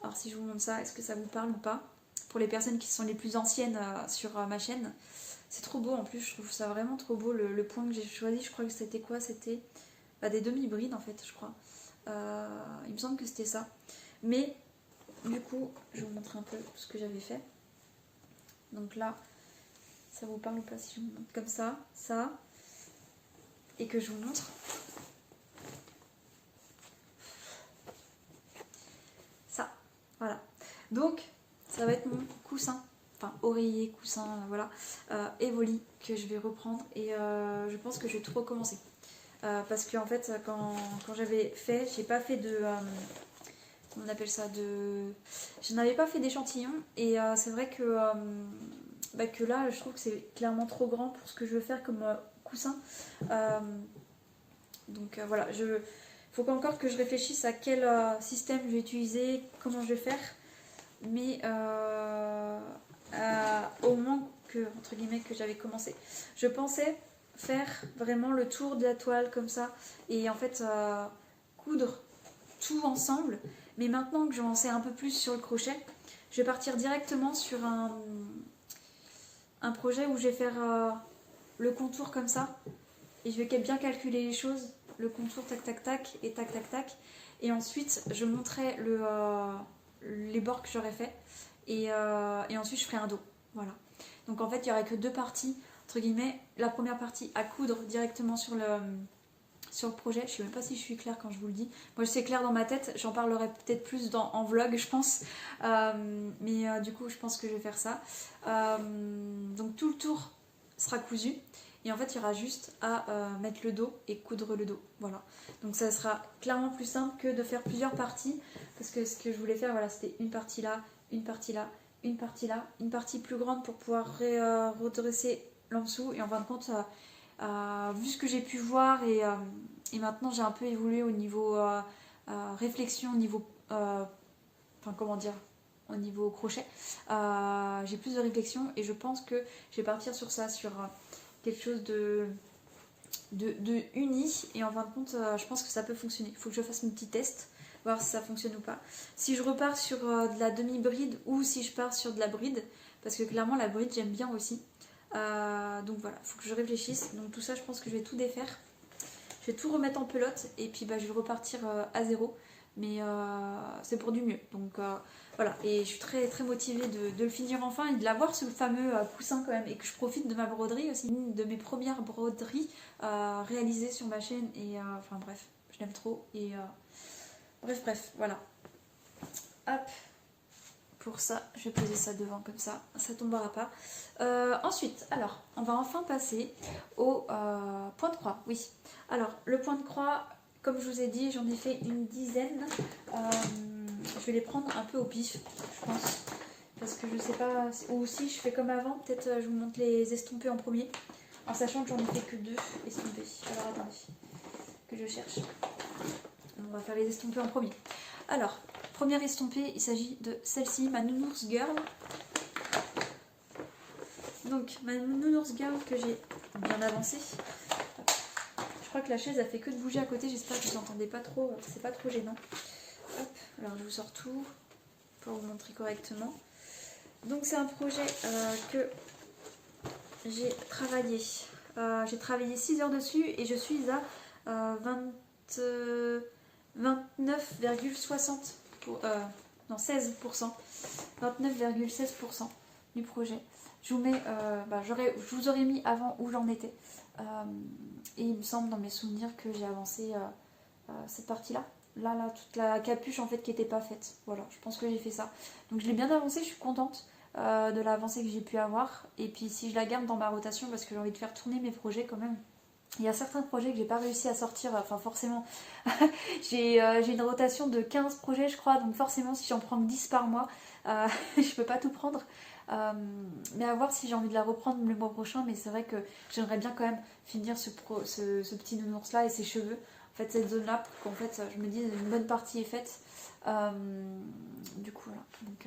Alors, si je vous montre ça, est-ce que ça vous parle ou pas? Pour les personnes qui sont les plus anciennes sur ma chaîne. C'est trop beau, en plus, je trouve ça vraiment trop beau. Le point que j'ai choisi, je crois que c'était quoi? C'était des demi-brides, en fait, je crois. Il me semble que c'était ça, mais du coup je vais vous montrer un peu ce que j'avais fait. Donc là, ça vous parle ou pas si je vous montre comme ça, et que je vous montre ça, voilà. Donc ça va être mon coussin, enfin oreiller, coussin, voilà, Evoli, que je vais reprendre et je pense que je vais tout recommencer. Parce que en fait quand j'avais fait, j'ai pas fait de comment on appelle ça, je n'avais pas fait d'échantillon et c'est vrai que là je trouve que c'est clairement trop grand pour ce que je veux faire comme coussin. Donc voilà, faut encore que je réfléchisse à quel système je vais utiliser, comment je vais faire, mais au moment que entre guillemets que j'avais commencé, je pensais faire vraiment le tour de la toile comme ça et en fait coudre tout ensemble, mais maintenant que j'en sais un peu plus sur le crochet, je vais partir directement sur un projet où je vais faire le contour comme ça et je vais bien calculer les choses, le contour tac tac tac et tac tac tac, et ensuite je montrerai les bords que j'aurais fait et ensuite je ferai un dos, voilà. Donc en fait il n'y aurait que deux parties entre guillemets, la première partie à coudre directement sur le projet. Je sais même pas si je suis claire quand je vous le dis. Moi c'est clair dans ma tête, j'en parlerai peut-être plus en vlog je pense, mais du coup je pense que je vais faire ça. Donc tout le tour sera cousu et en fait il y aura juste à mettre le dos et coudre le dos, voilà. Donc ça sera clairement plus simple que de faire plusieurs parties, parce que ce que je voulais faire, voilà, c'était une partie là, une partie là, une partie là, une partie plus grande pour pouvoir redresser l'en dessous, et en fin de compte vu ce que j'ai pu voir et maintenant j'ai un peu évolué au niveau réflexion, au niveau enfin comment dire, au niveau crochet, j'ai plus de réflexion et je pense que je vais partir sur ça, sur quelque chose de uni, et en fin de compte je pense que ça peut fonctionner. Il faut que je fasse mes petits tests, voir si ça fonctionne ou pas, si je repars sur de la demi-bride ou si je pars sur de la bride, parce que clairement la bride j'aime bien aussi. Donc voilà, il faut que je réfléchisse. Donc tout ça je pense que je vais tout défaire, je vais tout remettre en pelote et puis je vais repartir à zéro, mais c'est pour du mieux. Donc voilà, et je suis très très motivée de le finir enfin et de l'avoir, ce fameux coussin quand même, et que je profite de ma broderie aussi, une de mes premières broderies réalisées sur ma chaîne, et enfin bref, je l'aime trop, et bref, voilà. Hop, pour ça, je vais poser ça devant comme ça tombera pas. Ensuite, alors, on va enfin passer au point de croix. Oui, alors le point de croix Comme je vous ai dit, j'en ai fait une dizaine. Je vais les prendre un peu au pif, je pense. Parce que je sais pas, ou si je fais comme avant, peut-être je vous montre les estompés en premier. En sachant que j'en ai fait que 2 estompés. Alors attendez, que je cherche. On va faire les estompés en premier. Alors, première estompée, il s'agit de celle-ci, ma Nounours Girl. Donc, ma Nounours Girl que j'ai bien avancée. Je crois que la chaise a fait que de bouger à côté, j'espère que vous n'entendez pas trop, c'est pas trop gênant. Hop, alors je vous sors tout pour vous montrer correctement. Donc c'est un projet que j'ai travaillé. J'ai travaillé 6 heures dessus et je suis à 29,60%. Non, 16%. 29,16% du projet. Je vous mets, je vous aurais mis avant où j'en étais. Et il me semble dans mes souvenirs que j'ai avancé cette partie-là. Là, toute la capuche en fait qui n'était pas faite. Voilà, je pense que j'ai fait ça. Donc je l'ai bien avancé, je suis contente de l'avancée que j'ai pu avoir. Et puis si je la garde dans ma rotation, parce que j'ai envie de faire tourner mes projets quand même. Il y a certains projets que j'ai pas réussi à sortir, enfin forcément, j'ai une rotation de 15 projets je crois, donc forcément si j'en prends que 10 par mois, je peux pas tout prendre. Mais à voir si j'ai envie de la reprendre le mois prochain, mais c'est vrai que j'aimerais bien quand même finir ce petit nounours là et ses cheveux. En fait cette zone là pour qu'en fait je me dise une bonne partie est faite. Du coup voilà, donc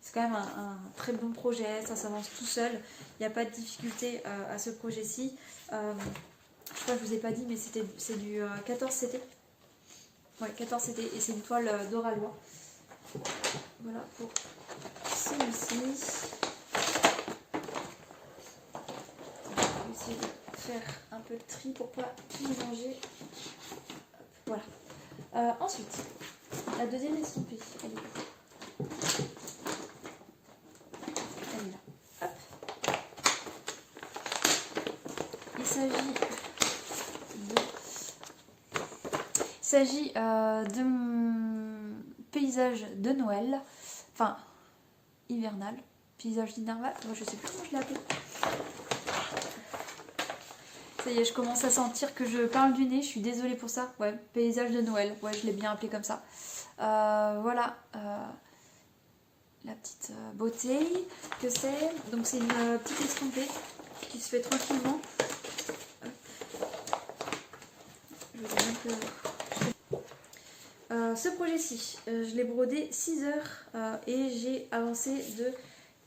c'est quand même un très bon projet, ça s'avance tout seul, il n'y a pas de difficulté à ce projet-ci. Je crois que je vous ai pas dit mais c'est du 14 CT. Ouais, 14 CT et c'est une toile d'Oralois. Voilà pour celui-ci. Je vais essayer de faire un peu de tri pour pas tout mélanger. Voilà. Ensuite, la deuxième estampée, elle est là. Elle est là. Hop. Il s'agit de mon paysage de Noël, enfin hivernal, paysage hivernal, je sais plus comment je l'ai appelé. Ça y est, je commence à sentir que je parle du nez, je suis désolée pour ça. Ouais, paysage de Noël, ouais, je l'ai bien appelé comme ça. Voilà la petite bouteille que c'est. Donc c'est une petite estampée qui se fait tranquillement. Je vous ai un peu... ce projet-ci, je l'ai brodé 6 heures et j'ai avancé de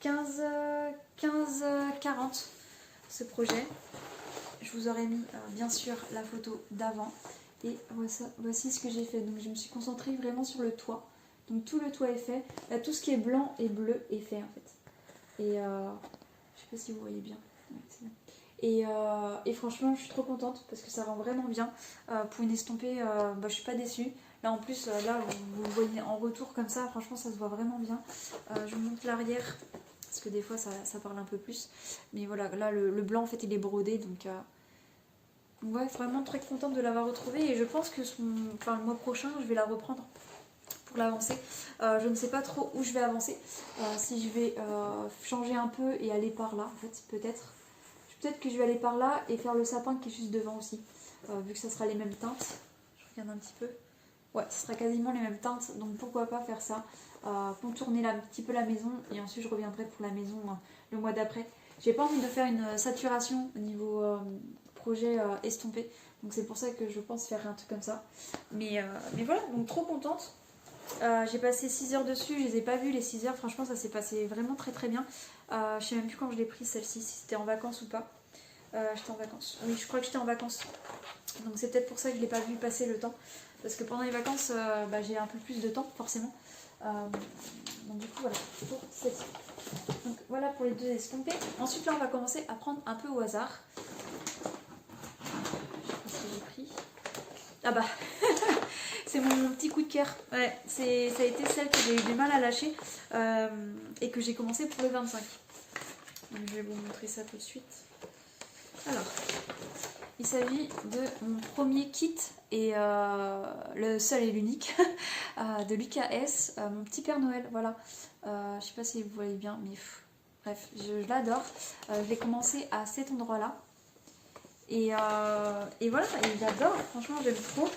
15-40 ce projet. Je vous aurais mis bien sûr la photo d'avant et voici ce que j'ai fait. Donc je me suis concentrée vraiment sur le toit. Donc tout le toit est fait. Là, tout ce qui est blanc et bleu est fait en fait. Et je sais pas si vous voyez bien. Ouais, c'est bien. Et franchement je suis trop contente parce que ça rend vraiment bien. Pour une estompée, je suis pas déçue. Là en plus, là vous voyez en retour comme ça, franchement ça se voit vraiment bien. Je vous montre l'arrière. Parce que des fois ça parle un peu plus. Mais voilà, là le blanc en fait il est brodé. Donc ouais, vraiment très contente de l'avoir retrouvée. Et je pense que le mois prochain je vais la reprendre pour l'avancer. Je ne sais pas trop où je vais avancer. Si je vais changer un peu et aller par là en fait, peut-être. Peut-être que je vais aller par là et faire le sapin qui est juste devant aussi. Vu que ça sera les mêmes teintes. Je regarde un petit peu. Ouais, ce sera quasiment les mêmes teintes. Donc pourquoi pas faire ça. Contourner un petit peu la maison. Et ensuite je reviendrai pour la maison le mois d'après. J'ai pas envie de faire une saturation au niveau projet estompé. Donc c'est pour ça que je pense faire un truc comme ça. Mais voilà, donc trop contente. J'ai passé 6 heures dessus, je les ai pas vues les 6 heures, franchement ça s'est passé vraiment très très bien. Je sais même plus quand je l'ai prise celle-ci, si c'était en vacances ou pas. J'étais en vacances, oui je crois que j'étais en vacances. Donc c'est peut-être pour ça que je l'ai pas vu passer le temps. Parce que pendant les vacances j'ai un peu plus de temps forcément. Donc du coup voilà, pour celle-ci. Donc voilà pour les deux estompées. Ensuite là on va commencer à prendre un peu au hasard. Je sais pas ce que j'ai pris. Ah bah c'est mon petit coup de cœur. Ouais, ça a été celle que j'ai eu du mal à lâcher et que j'ai commencé pour le 25. Donc je vais vous montrer ça tout de suite. Alors, il s'agit de mon premier kit et le seul et l'unique de Lucas S, mon petit Père Noël. Voilà. Je sais pas si vous voyez bien, mais bref, je l'adore. Je l'ai commencé à cet endroit-là. Et voilà, et j'adore, franchement j'aime trop.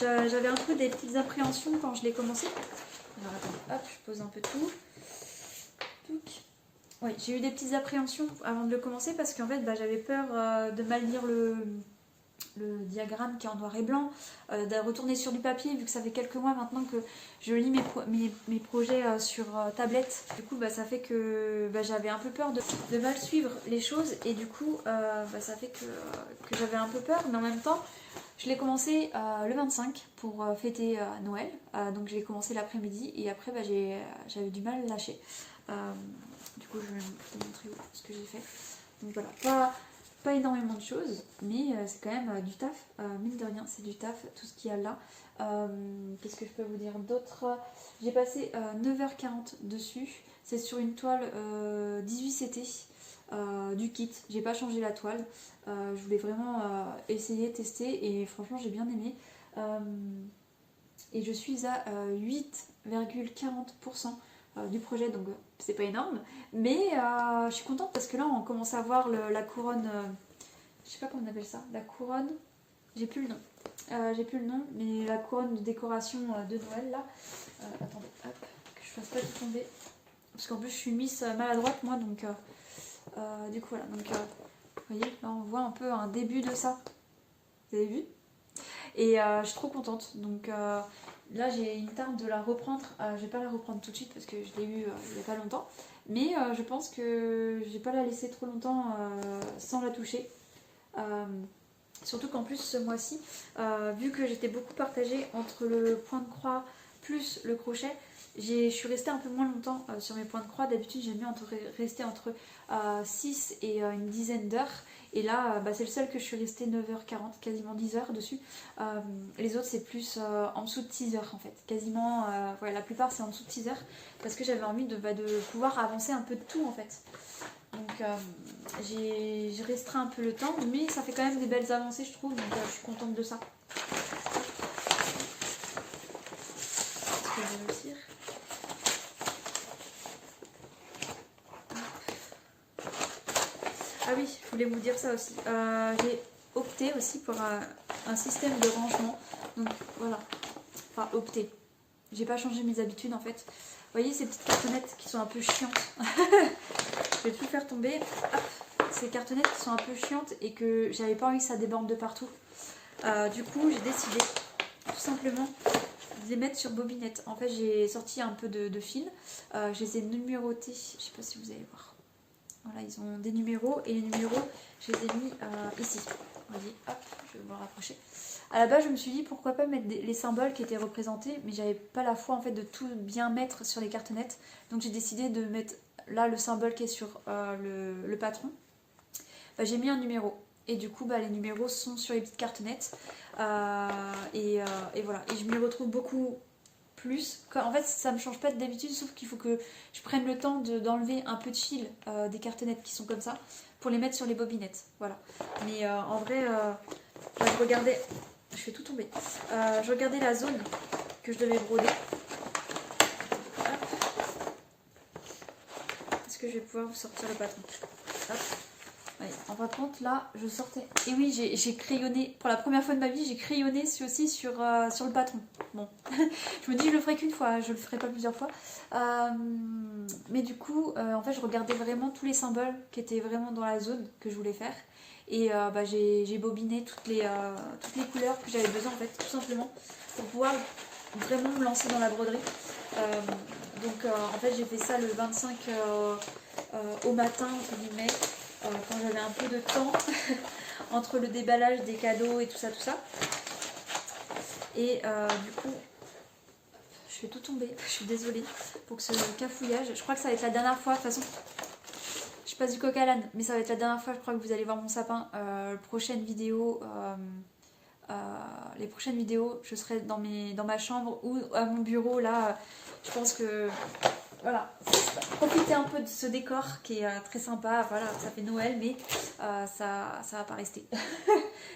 J'avais un peu des petites appréhensions quand je l'ai commencé. Alors attends, hop, je pose un peu tout. Oui, j'ai eu des petites appréhensions avant de le commencer parce qu'en fait j'avais peur de mal lire le diagramme qui est en noir et blanc, de retourner sur du papier vu que ça fait quelques mois maintenant que je lis mes projets sur tablette. Du coup ça fait que j'avais un peu peur de mal suivre les choses et du coup ça fait que j'avais un peu peur, mais en même temps je l'ai commencé le 25 pour fêter Noël, donc je l'ai commencé l'après-midi et après j'avais du mal à lâcher. Du coup je vais vous montrer ce que j'ai fait. Donc voilà, pas énormément de choses, mais c'est quand même du taf, mine de rien c'est du taf tout ce qu'il y a là. Qu'est-ce que je peux vous dire d'autre? J'ai passé 9h40 dessus, c'est sur une toile 18CT du kit, j'ai pas changé la toile, je voulais vraiment essayer, tester et franchement j'ai bien aimé. Et je suis à 8,40% du projet, donc c'est pas énorme, mais je suis contente parce que là on commence à voir la couronne, je sais pas comment on appelle ça, la couronne, j'ai plus le nom, mais la couronne de décoration de Noël là. Attendez, hop, que je fasse pas tout tomber, parce qu'en plus je suis mise maladroite moi, donc du coup voilà, donc vous voyez, là on voit un peu un début de ça, vous avez vu? Et je suis trop contente, donc là j'ai une tarte de la reprendre, je vais pas la reprendre tout de suite parce que je l'ai eu il y a pas longtemps, mais je pense que je vais pas la laisser trop longtemps sans la toucher. Surtout qu'en plus ce mois-ci, vu que j'étais beaucoup partagée entre le point de croix plus le crochet, je suis restée un peu moins longtemps sur mes points de croix. D'habitude j'aime bien rester entre 6 et une dizaine d'heures. Et là c'est le seul que je suis restée 9h40, quasiment 10h dessus. Les autres c'est plus en dessous de 6h en fait. Quasiment, ouais, la plupart c'est en dessous de 6h. Parce que j'avais envie de pouvoir avancer un peu de tout en fait. Donc j'ai restreint un peu le temps, mais ça fait quand même des belles avancées je trouve, donc je suis contente de ça. Est-ce que je vais réussir? Ah oui, je voulais vous dire ça aussi. J'ai opté aussi pour un système de rangement. Donc voilà, enfin opté. J'ai pas changé mes habitudes en fait. Vous voyez ces petites cartonnettes qui sont un peu chiantes. Je vais tout faire tomber. Hop, ces cartonnettes qui sont un peu chiantes et que j'avais pas envie que ça déborde de partout. Du coup, j'ai décidé tout simplement de les mettre sur bobinette. En fait, j'ai sorti un peu de fil. Je les ai numérotés. Je sais pas si vous allez voir. Voilà, ils ont des numéros et les numéros, je les ai mis ici. Vous voyez, hop, je vais vous le rapprocher. À la base, je me suis dit pourquoi pas mettre les symboles qui étaient représentés, mais j'avais pas la foi en fait de tout bien mettre sur les cartonnettes. Donc j'ai décidé de mettre là le symbole qui est sur le patron. J'ai mis un numéro. Et du coup, les numéros sont sur les petites cartonnettes. Et voilà. Et je m'y retrouve beaucoup plus. En fait, ça me change pas d'habitude, sauf qu'il faut que je prenne le temps d'enlever un peu de fil des cartonnettes qui sont comme ça pour les mettre sur les bobinettes. Voilà. Mais en vrai, je regardais. Je fais tout tomber. Je regardais la zone que je devais broder. Est-ce que je vais pouvoir vous sortir le patron? Hop. Ouais, en fin de compte, là, je sortais. Et oui, j'ai crayonné. Pour la première fois de ma vie, j'ai crayonné aussi sur le patron. Bon, je me dis, je le ferai qu'une fois, je le ferai pas plusieurs fois. Mais du coup, en fait, je regardais vraiment tous les symboles qui étaient vraiment dans la zone que je voulais faire. Et j'ai bobiné toutes les couleurs que j'avais besoin, en fait, tout simplement, pour pouvoir vraiment me lancer dans la broderie. Donc, en fait, j'ai fait ça le 25 au matin, entre guillemets. Quand j'avais un peu de temps entre le déballage des cadeaux et tout ça. Et du coup, je fais tout tomber, je suis désolée pour ce cafouillage. Je crois que ça va être la dernière fois, de toute façon, je passe du coq à l'âne, mais ça va être la dernière fois, je crois que vous allez voir mon sapin. Les prochaines vidéos, je serai dans ma chambre ou à mon bureau, là, je pense que... Voilà, profitez un peu de ce décor qui est très sympa. Voilà, ça fait Noël, mais ça va pas rester.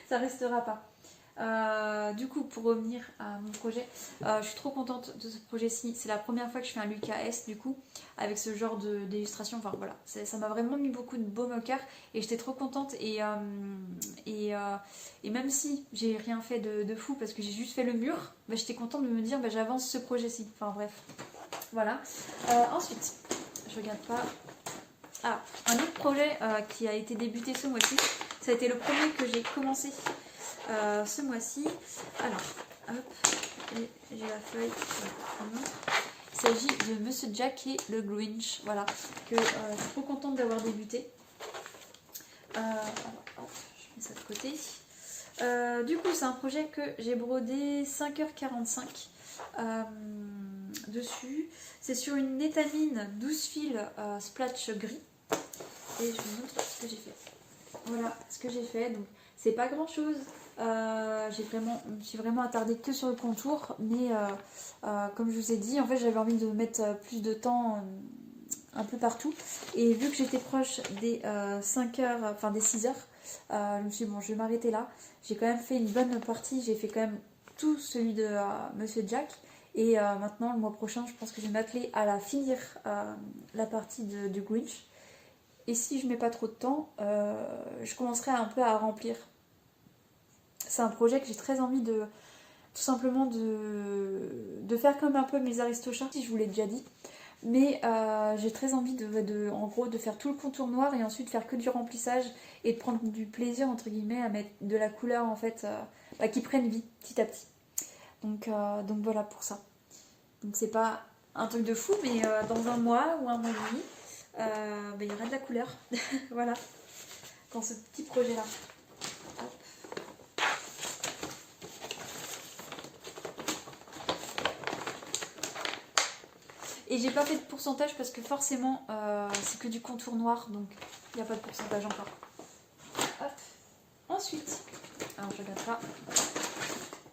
Ça restera pas. Du coup, pour revenir à mon projet, je suis trop contente de ce projet-ci. C'est la première fois que je fais un Lucas S, du coup, avec ce genre d'illustration. Enfin voilà, ça m'a vraiment mis beaucoup de baume au cœur et j'étais trop contente. Et même si j'ai rien fait de fou parce que j'ai juste fait le mur, bah, j'étais contente de me dire bah, j'avance ce projet-ci. Enfin bref, voilà. Ensuite, je regarde pas. Ah, un autre projet qui a été débuté ce mois-ci. Ça a été le premier que j'ai commencé ce mois-ci. Alors, hop, et j'ai la feuille. Il s'agit de Monsieur Jack et le Grinch. Voilà, que je suis trop contente d'avoir débuté. Alors, hop, je mets ça de côté. Du coup, c'est un projet que j'ai brodé 5h45 dessus. C'est sur une étamine 12 fils splatch gris. Et je vous montre ce que j'ai fait. Voilà ce que j'ai fait. Donc, c'est pas grand chose. Je me suis vraiment attardée que sur le contour. Mais comme je vous ai dit, en fait, j'avais envie de mettre plus de temps un peu partout. Et vu que j'étais proche des 5 heures, enfin des 6 heures, je me suis dit, bon, je vais m'arrêter là. J'ai quand même fait une bonne partie. J'ai fait quand même tout celui de Monsieur Jack. Et maintenant, le mois prochain, je pense que je vais m'atteler à la finir la partie du Grinch. Et si je mets pas trop de temps, je commencerai un peu à remplir. C'est un projet que j'ai très envie de tout simplement de faire comme un peu mes Aristochats, si je vous l'ai déjà dit. Mais j'ai très envie en gros de faire tout le contour noir et ensuite faire que du remplissage et de prendre du plaisir entre guillemets à mettre de la couleur en fait qui prenne vie petit à petit. Donc voilà pour ça. Donc c'est pas un truc de fou, mais dans un mois ou un mois et demi, il y aura de la couleur. Voilà, dans ce petit projet là. Et j'ai pas fait de pourcentage parce que forcément c'est que du contour noir, donc il n'y a pas de pourcentage encore. Hop. Ensuite, alors je regarde pas,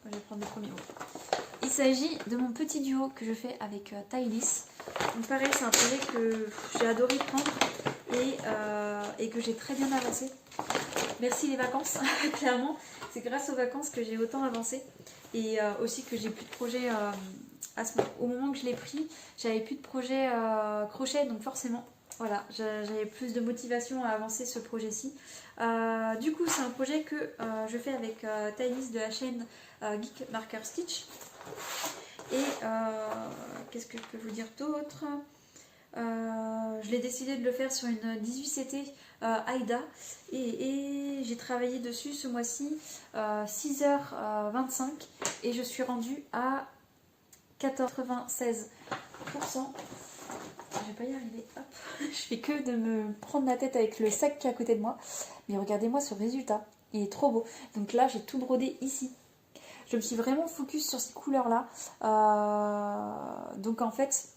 je vais prendre le premier mot. Il s'agit de mon petit duo que je fais avec Thaïlis. Donc pareil, c'est un projet que j'ai adoré prendre et que j'ai très bien avancé. Merci les vacances, clairement. C'est grâce aux vacances que j'ai autant avancé et aussi que j'ai plus de projets. Au moment que je l'ai pris, j'avais plus de projet crochet, donc forcément, voilà, j'avais plus de motivation à avancer ce projet-ci. Du coup, c'est un projet que je fais avec Thaïs de la chaîne Geek Marker Stitch. Et qu'est-ce que je peux vous dire d'autre ? Je l'ai décidé de le faire sur une 18CT Aida et j'ai travaillé dessus ce mois-ci 6h25 et je suis rendue à 96%. Je vais pas y arriver. Hop. Je fais que de me prendre la tête avec le sac qui est à côté de moi. Mais regardez-moi ce résultat. Il est trop beau. Donc là, j'ai tout brodé ici. Je me suis vraiment focus sur ces couleurs-là. Donc en fait,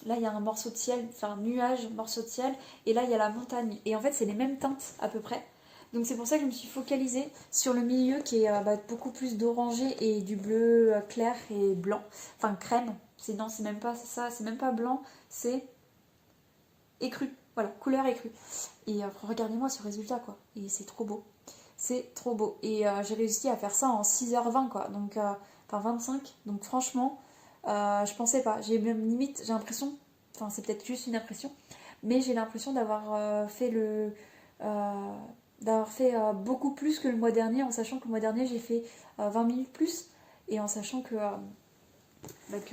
là, il y a un morceau de ciel, enfin un nuage, morceau de ciel. Et là, il y a la montagne. Et en fait, c'est les mêmes teintes à peu près. Donc c'est pour ça que je me suis focalisée sur le milieu qui est beaucoup plus d'orangé et du bleu clair et blanc. Enfin crème. Non, c'est même pas ça, c'est même pas blanc, c'est écru. Voilà, couleur écrue. Et regardez-moi ce résultat quoi. Et c'est trop beau. C'est trop beau. Et j'ai réussi à faire ça en 6h20 quoi. Donc, enfin 25. Donc franchement, je pensais pas. J'ai même limite, j'ai l'impression, enfin c'est peut-être juste une impression, mais j'ai l'impression d'avoir fait beaucoup plus que le mois dernier, en sachant que le mois dernier j'ai fait 20 minutes plus, et en sachant que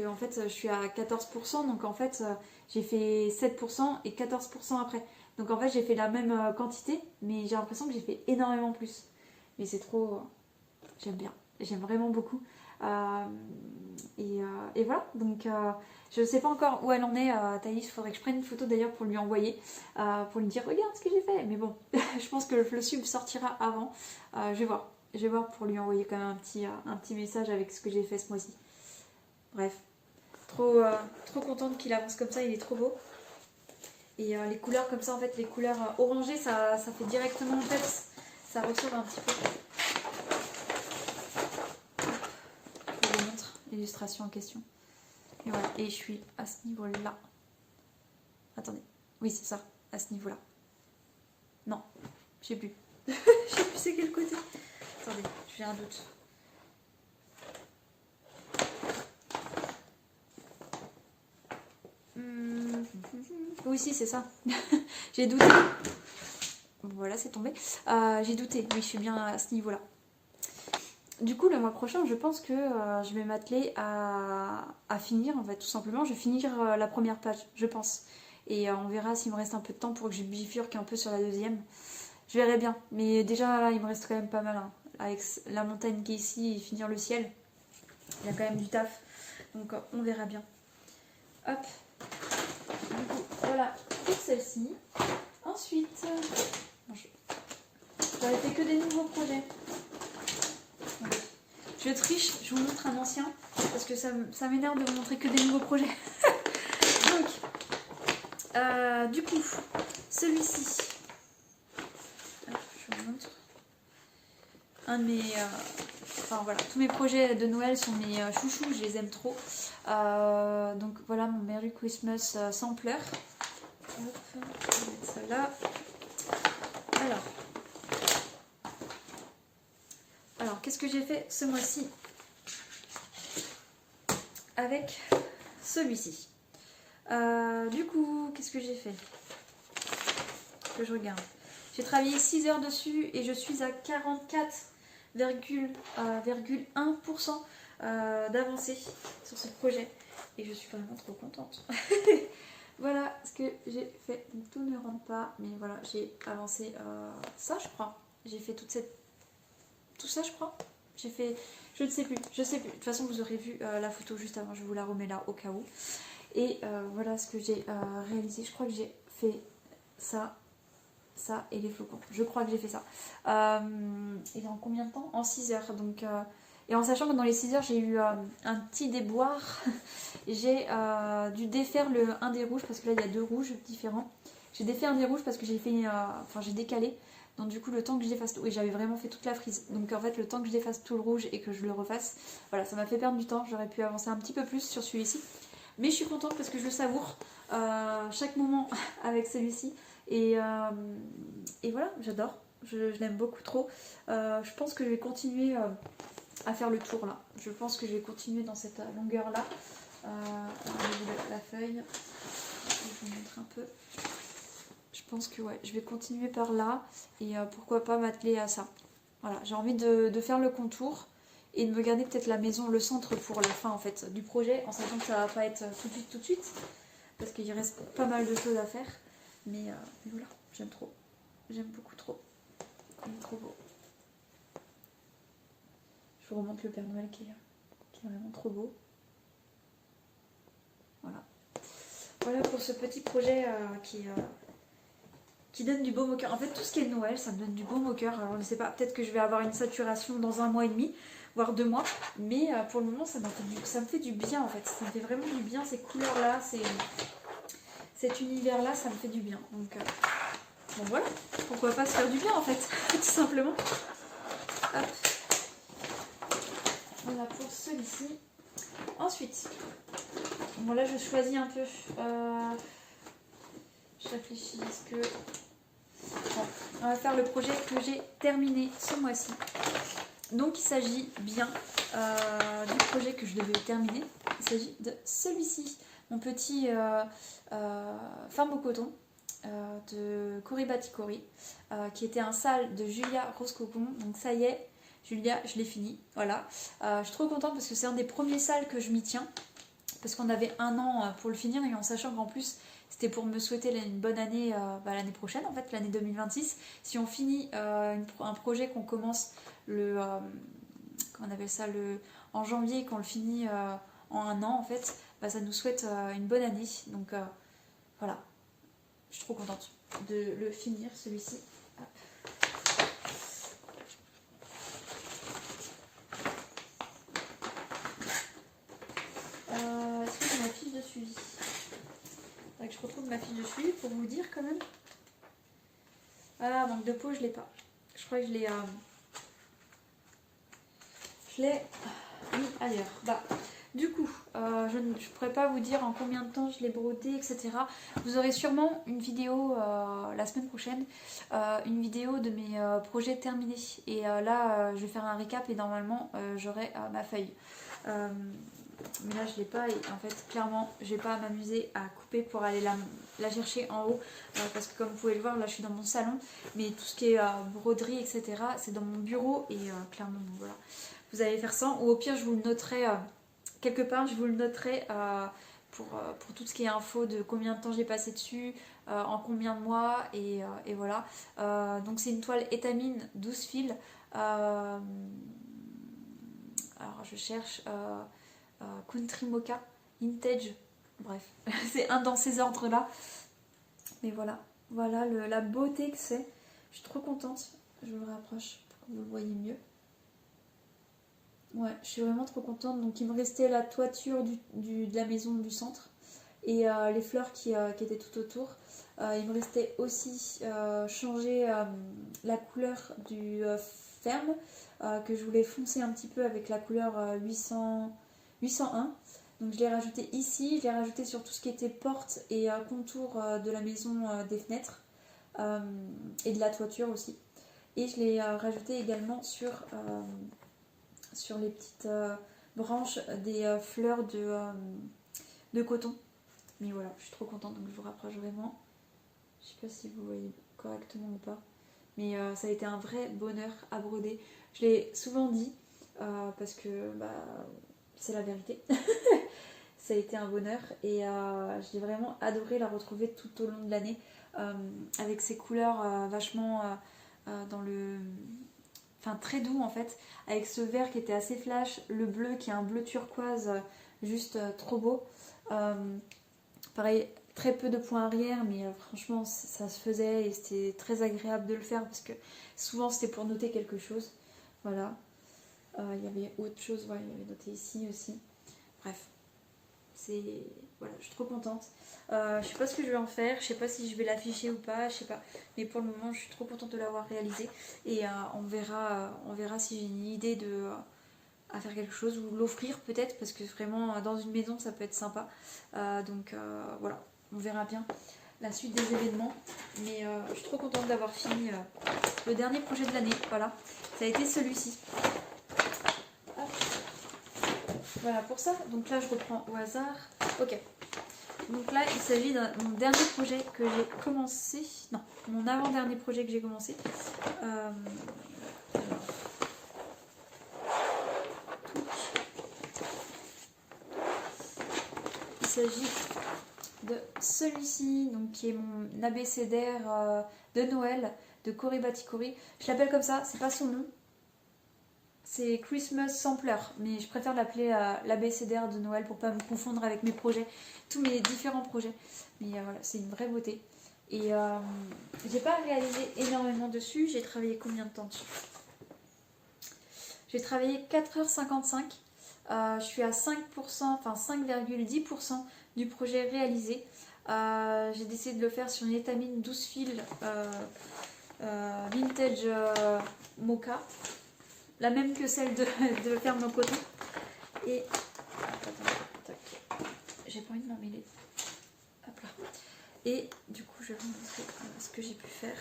en fait je suis à 14%, donc en fait j'ai fait 7% et 14% après. Donc en fait j'ai fait la même quantité, mais j'ai l'impression que j'ai fait énormément plus. Mais c'est trop... j'aime bien, j'aime vraiment beaucoup. Et voilà, donc je ne sais pas encore où elle en est, Thaïs. Il faudrait que je prenne une photo d'ailleurs pour lui envoyer, pour lui dire regarde ce que j'ai fait. Mais bon, je pense que le sub sortira avant. Je vais voir pour lui envoyer quand même un petit message avec ce que j'ai fait ce mois-ci. Bref, trop contente qu'il avance comme ça, il est trop beau. Et les couleurs comme ça, en fait, les couleurs orangées, ça fait directement en fait, ça ressort un petit peu. Je vous montre l'illustration en question. Et voilà, et je suis à ce niveau-là. Attendez, oui c'est ça, à ce niveau-là. Non, je sais plus. Je sais plus c'est quel côté. Attendez, j'ai un doute. Oui, si, c'est ça. J'ai douté. Voilà, c'est tombé. J'ai douté. Oui, je suis bien à ce niveau-là. Du coup, le mois prochain, je pense que je vais m'atteler à finir, en fait, tout simplement. Je vais finir la première page, je pense. Et on verra s'il me reste un peu de temps pour que je bifurque un peu sur la deuxième. Je verrai bien. Mais déjà, là, il me reste quand même pas mal. Hein. Avec la montagne qui est ici et finir le ciel, il y a quand même du taf. Donc, on verra bien. Hop. Du coup, voilà pour celle-ci. Ensuite, j'avais fait que des nouveaux projets. Je triche, je vous montre un ancien parce que ça m'énerve de vous montrer que des nouveaux projets. Donc, du coup, celui-ci, je vous montre. Un de mes, enfin voilà, tous mes projets de Noël sont mes chouchous, je les aime trop. Donc voilà mon Merry Christmas sampler. Hop, je vais mettre ça là. Alors qu'est-ce que j'ai fait ce mois-ci avec celui-ci? Du coup, qu'est-ce que j'ai fait? Que je regarde. J'ai travaillé 6 heures dessus et je suis à 44,1% d'avancée sur ce projet. Et je suis vraiment trop contente. Voilà ce que j'ai fait. Donc, tout ne rentre pas, mais voilà, j'ai avancé ça, je crois. J'ai fait tout ça, je crois. J'ai fait, je ne sais plus, je sais plus. De toute façon, vous aurez vu la photo juste avant. Je vous la remets là au cas où. Et voilà ce que j'ai réalisé. Je crois que j'ai fait ça et les flocons. Je crois que j'ai fait ça. Et en combien de temps? En 6 heures. Donc, et en sachant que dans les 6 heures, j'ai eu un petit déboire. J'ai dû défaire un des rouges parce que là, il y a 2 rouges différents. J'ai défait un des rouges parce que j'ai fait, enfin, j'ai décalé. Donc du coup, le temps que je défasse tout, et j'avais vraiment fait toute la frise. Donc en fait, le temps que je défasse tout le rouge et que je le refasse, voilà, ça m'a fait perdre du temps. J'aurais pu avancer un petit peu plus sur celui-ci. Mais je suis contente parce que je le savoure chaque moment avec celui-ci. Et voilà, j'adore. Je l'aime beaucoup trop. Je pense que je vais continuer à faire le tour là. Je pense que je vais continuer dans cette longueur là. La feuille. Je vous montre un peu. Je pense que ouais, je vais continuer par là. Et pourquoi pas m'atteler à ça. Voilà, j'ai envie de faire le contour. Et de me garder peut-être la maison, le centre pour la fin en fait du projet. En sachant que ça va pas être tout de suite. Parce qu'il reste pas mal de choses à faire. Mais voilà, j'aime trop. J'aime beaucoup trop. Il est trop beau. Je vous remonte le Père Noël qui est vraiment trop beau. Voilà. Voilà pour ce petit projet qui donne du baume au cœur. En fait, tout ce qui est Noël, ça me donne du baume au cœur. Alors, je ne sais pas, peut-être que je vais avoir une saturation dans 1 mois et demi, voire 2 mois. Mais pour le moment, ça me fait du bien en fait. Ça me fait vraiment du bien, ces couleurs-là, cet univers-là, ça me fait du bien. Donc, bon voilà, pourquoi pas se faire du bien en fait, tout simplement. Hop. Voilà pour celui-ci. Ensuite, bon là je choisis un peu. Je réfléchis, est-ce que... Bon, on va faire le projet que j'ai terminé ce mois-ci. Donc il s'agit bien du projet que je devais terminer. Il s'agit de celui-ci, mon petit farm au coton de Cori Batikori, qui était un sale de Julia Roscogon. Donc ça y est, Julia, je l'ai fini. Voilà. Je suis trop contente parce que c'est un des premiers sales que je m'y tiens. Parce qu'on avait 1 an pour le finir et en sachant qu'en plus c'était pour me souhaiter une bonne année l'année prochaine, en fait, l'année 2026. Si on finit un projet qu'on commence comment on appelle ça, en janvier et qu'on le finit en 1 an, en fait, bah, ça nous souhaite une bonne année. Donc voilà, je suis trop contente de le finir celui-ci. Est-ce que j'ai ma fiche de suivi? Faudrait que je retrouve ma fiche de suivi pour vous dire quand même. Ah, manque de peau, je l'ai pas. Je crois que je l'ai mis ailleurs. Bah, du coup, je ne pourrais pas vous dire en combien de temps je l'ai brodé, etc. Vous aurez sûrement une vidéo la semaine prochaine, une vidéo de mes projets terminés. Et là, je vais faire un récap et normalement, j'aurai ma feuille. mais là je l'ai pas et en fait clairement j'ai pas à m'amuser à couper pour aller la chercher en haut parce que comme vous pouvez le voir là je suis dans mon salon, mais tout ce qui est broderie etc c'est dans mon bureau et clairement bon, voilà, vous allez faire ça ou au pire je vous le noterai quelque part, je vous le noterai pour tout ce qui est info de combien de temps j'ai passé dessus, en combien de mois et voilà. Donc c'est une toile étamine 12 fils. Alors je cherche Country Mocha, Vintage, bref, c'est un dans ces ordres là. Mais voilà, voilà la beauté que c'est. Je suis trop contente, je vous le rapproche pour que vous le voyez mieux. Ouais, je suis vraiment trop contente. Donc il me restait la toiture de la maison du centre et les fleurs qui étaient tout autour. Il me restait aussi changer la couleur du ferme que je voulais foncer un petit peu avec la couleur 801. Donc je l'ai rajouté ici, je l'ai rajouté sur tout ce qui était porte et contour de la maison des fenêtres et de la toiture aussi. Et je l'ai rajouté également sur les petites branches des fleurs de coton. Mais voilà, je suis trop contente, donc je vous rapproche vraiment. Je sais pas si vous voyez correctement ou pas. Mais ça a été un vrai bonheur à broder. Je l'ai souvent dit, parce que c'est la vérité. Ça a été un bonheur et j'ai vraiment adoré la retrouver tout au long de l'année. Avec ses couleurs vachement dans le... Enfin très doux en fait, avec ce vert qui était assez flash, le bleu qui est un bleu turquoise juste trop beau. Pareil, très peu de points arrière, mais franchement ça se faisait et c'était très agréable de le faire parce que souvent c'était pour noter quelque chose. Voilà, il y avait autre chose, ouais, il y avait noté ici aussi. Bref, voilà, je suis trop contente. Je sais pas ce que je vais en faire, je sais pas si je vais l'afficher ou pas, je sais pas. Mais pour le moment, je suis trop contente de l'avoir réalisé et on verra si j'ai une idée à faire quelque chose ou l'offrir peut-être parce que vraiment dans une maison ça peut être sympa. Donc voilà, on verra bien la suite des événements. Mais je suis trop contente d'avoir fini le dernier projet de l'année. Voilà, ça a été celui-ci. Voilà pour ça, donc là je reprends au hasard. Ok, donc là il s'agit de mon dernier projet que j'ai commencé. Non, mon avant-dernier projet que j'ai commencé. Il s'agit de celui-ci, donc qui est mon abécédaire de Noël de Cory Batikori. Je l'appelle comme ça, c'est pas son nom. C'est Christmas Sampler, mais je préfère l'appeler l'abécédaire de Noël pour pas me confondre avec mes projets, tous mes différents projets. Mais voilà, c'est une vraie beauté. Et j'ai pas réalisé énormément dessus, j'ai travaillé combien de temps dessus? J'ai travaillé 4h55, je suis à 5%, enfin 5,10% du projet réalisé. J'ai décidé de le faire sur une étamine 12 fils vintage mocha. La même que celle de ferme coton. Et j'ai pas envie de m'en mêler. Hop là. Et du coup, je vais vous montrer ce que j'ai pu faire.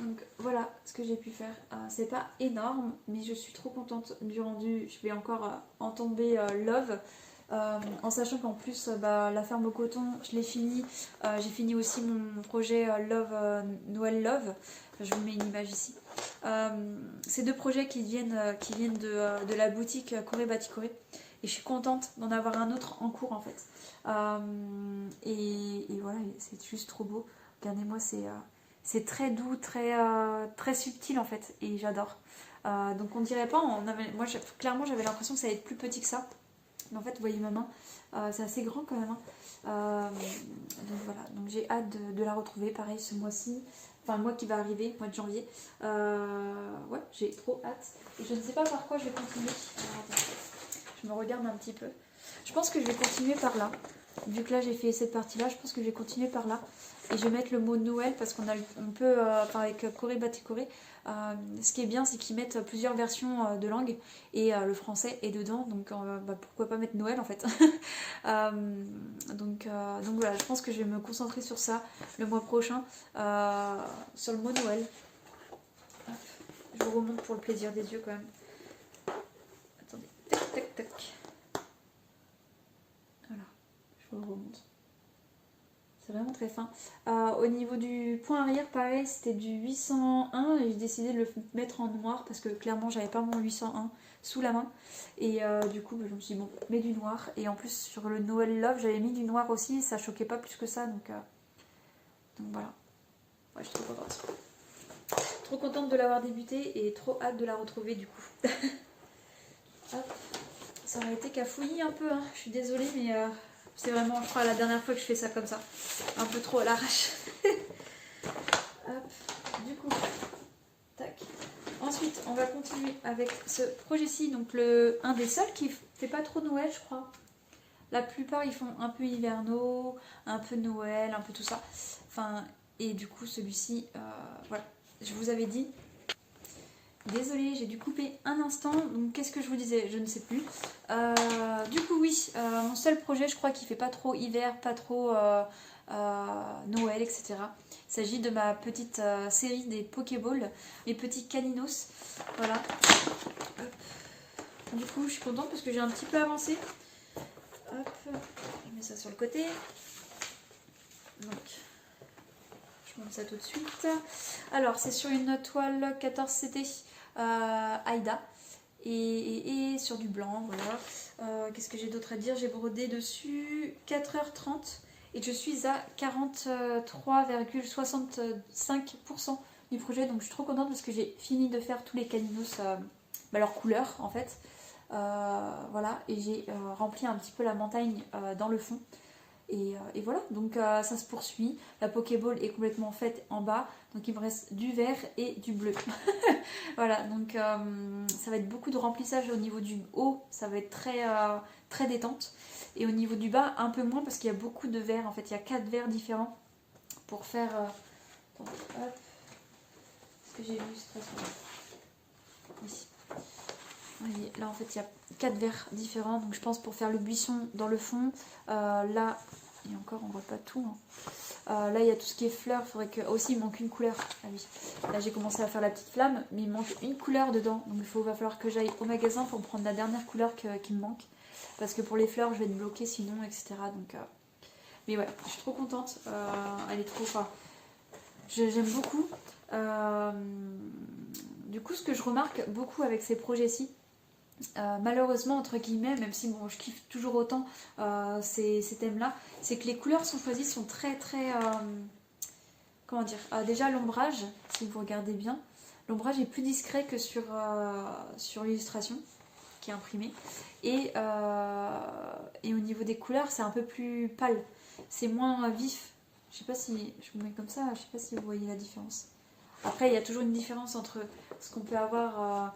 Donc voilà ce que j'ai pu faire. C'est pas énorme, mais je suis trop contente du rendu. Je vais encore en tomber love. En sachant qu'en plus la ferme au coton je l'ai fini, j'ai fini aussi mon projet Love Noël Love, je vous mets une image ici. Ces deux projets qui viennent de la boutique Cory Batikori et je suis contente d'en avoir un autre en cours en fait. Et voilà, c'est juste trop beau. Regardez-moi, c'est très doux, très subtil en fait et j'adore. Donc on dirait pas, moi clairement j'avais l'impression que ça allait être plus petit que ça. Mais en fait, vous voyez ma main, c'est assez grand quand même. Donc voilà, donc j'ai hâte de la retrouver, pareil ce mois-ci. Enfin, le mois qui va arriver, mois de janvier. Ouais, j'ai trop hâte. Et je ne sais pas par quoi je vais continuer. Alors, attends, je me regarde un petit peu. Je pense que je vais continuer par là. Vu que là j'ai fait cette partie-là, je pense que je vais continuer par là. Et je vais mettre le mot Noël parce qu'on peut, avec Cory Batikori, ce qui est bien c'est qu'ils mettent plusieurs versions de langue et le français est dedans, donc pourquoi pas mettre Noël en fait. Donc voilà, je pense que je vais me concentrer sur ça le mois prochain, sur le mot Noël. Hop, je vous remonte pour le plaisir des yeux quand même. Attendez, tac tac tac. remonte. C'est vraiment très fin. Au niveau du point arrière, pareil, c'était du 801 et j'ai décidé de le mettre en noir parce que clairement j'avais pas mon 801 sous la main. Et du coup je me suis dit bon, mets du noir. Et en plus sur le Noël Love j'avais mis du noir aussi, ça choquait pas plus que ça. Donc voilà. Ouais, je suis trop contente. Trop contente de l'avoir débuté et trop hâte de la retrouver du coup. Hop. Ça aurait été cafouillis un peu, hein. Je suis désolée mais c'est vraiment je crois la dernière fois que je fais ça comme ça. Un peu trop à l'arrache. Hop, du coup, tac. Ensuite, on va continuer avec ce projet-ci, donc un des seuls qui fait pas trop Noël, je crois. La plupart, ils font un peu hivernaux, un peu Noël, un peu tout ça. Enfin, et du coup, celui-ci, voilà, je vous avais dit. Désolée, j'ai dû couper un instant, donc qu'est-ce que je vous disais? Je ne sais plus. Du coup, oui, mon seul projet, je crois qu'il fait pas trop hiver, pas trop Noël, etc. Il s'agit de ma petite série des Pokéballs, mes petits caninos. Voilà. Hop. Du coup, je suis contente parce que j'ai un petit peu avancé. Hop, je mets ça sur le côté. Donc, je monte ça tout de suite. Alors, c'est sur une toile 14CT Aïda. Et sur du blanc, voilà. Qu'est-ce que j'ai d'autre à dire? J'ai brodé dessus 4h30 et je suis à 43,65% du projet. Donc je suis trop contente parce que j'ai fini de faire tous les caninos, leur couleur en fait. Voilà, et j'ai rempli un petit peu la montagne dans le fond. Et voilà, donc ça se poursuit. La Pokéball est complètement faite en bas, donc il me reste du vert et du bleu. Voilà, donc ça va être beaucoup de remplissage au niveau du haut, ça va être très détente. Et au niveau du bas, un peu moins parce qu'il y a beaucoup de verres. En fait, il y a 4 verres différents pour faire... Attends, hop. Est-ce que j'ai l'illustration? Oui. Oui, là en fait il y a 4 verres différents, donc je pense pour faire le buisson dans le fond, là, et encore on voit pas tout, hein. Là il y a tout ce qui est fleurs, il faudrait que... aussi il manque une couleur, ah oui, là j'ai commencé à faire la petite flamme, mais il manque une couleur dedans, donc va falloir que j'aille au magasin pour prendre la dernière couleur qui me manque, parce que pour les fleurs je vais être bloquée sinon, etc. Donc, mais ouais, je suis trop contente, elle est trop... Enfin, j'aime beaucoup. Du coup ce que je remarque beaucoup avec ces projets-ci, malheureusement entre guillemets, même si bon je kiffe toujours autant ces thèmes là, c'est que les couleurs sont choisies sont très comment dire, déjà l'ombrage, si vous regardez bien, l'ombrage est plus discret que sur l'illustration qui est imprimée, et au niveau des couleurs c'est un peu plus pâle, c'est moins vif. Je sais pas si je vous mets comme ça, je sais pas si vous voyez la différence. Après il y a toujours une différence entre ce qu'on peut avoir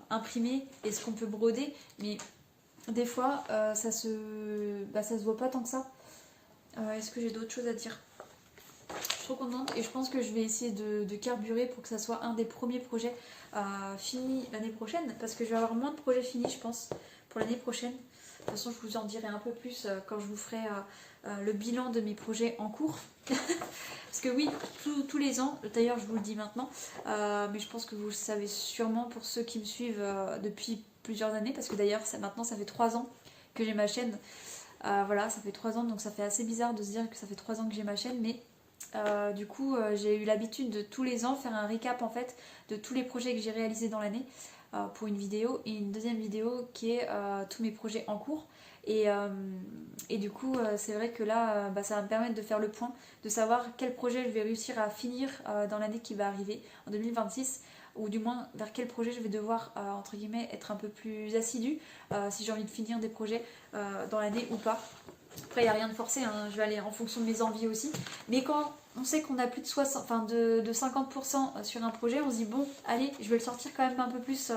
imprimé et ce qu'on peut broder, mais des fois ça se voit pas tant que ça. Est-ce que j'ai d'autres choses à dire? Je suis trop contente et je pense que je vais essayer de carburer pour que ça soit un des premiers projets finis l'année prochaine, parce que je vais avoir moins de projets finis je pense pour l'année prochaine. De toute façon je vous en dirai un peu plus quand je vous ferai le bilan de mes projets en cours. Parce que oui, tous les ans, d'ailleurs je vous le dis maintenant, mais je pense que vous le savez sûrement pour ceux qui me suivent depuis plusieurs années, parce que d'ailleurs maintenant ça fait 3 ans que j'ai ma chaîne. Voilà, ça fait 3 ans, donc ça fait assez bizarre de se dire que ça fait 3 ans que j'ai ma chaîne, mais du coup j'ai eu l'habitude de tous les ans faire un recap en fait de tous les projets que j'ai réalisés dans l'année pour une vidéo, et une deuxième vidéo qui est tous mes projets en cours. Et du coup c'est vrai que là ça va me permettre de faire le point, de savoir quel projet je vais réussir à finir dans l'année qui va arriver en 2026, ou du moins vers quel projet je vais devoir entre guillemets être un peu plus assidue si j'ai envie de finir des projets dans l'année ou pas. Après il n'y a rien de forcé, hein, je vais aller en fonction de mes envies aussi, mais quand on sait qu'on a plus de 60, enfin de 50% sur un projet, on se dit bon allez je vais le sortir quand même un peu plus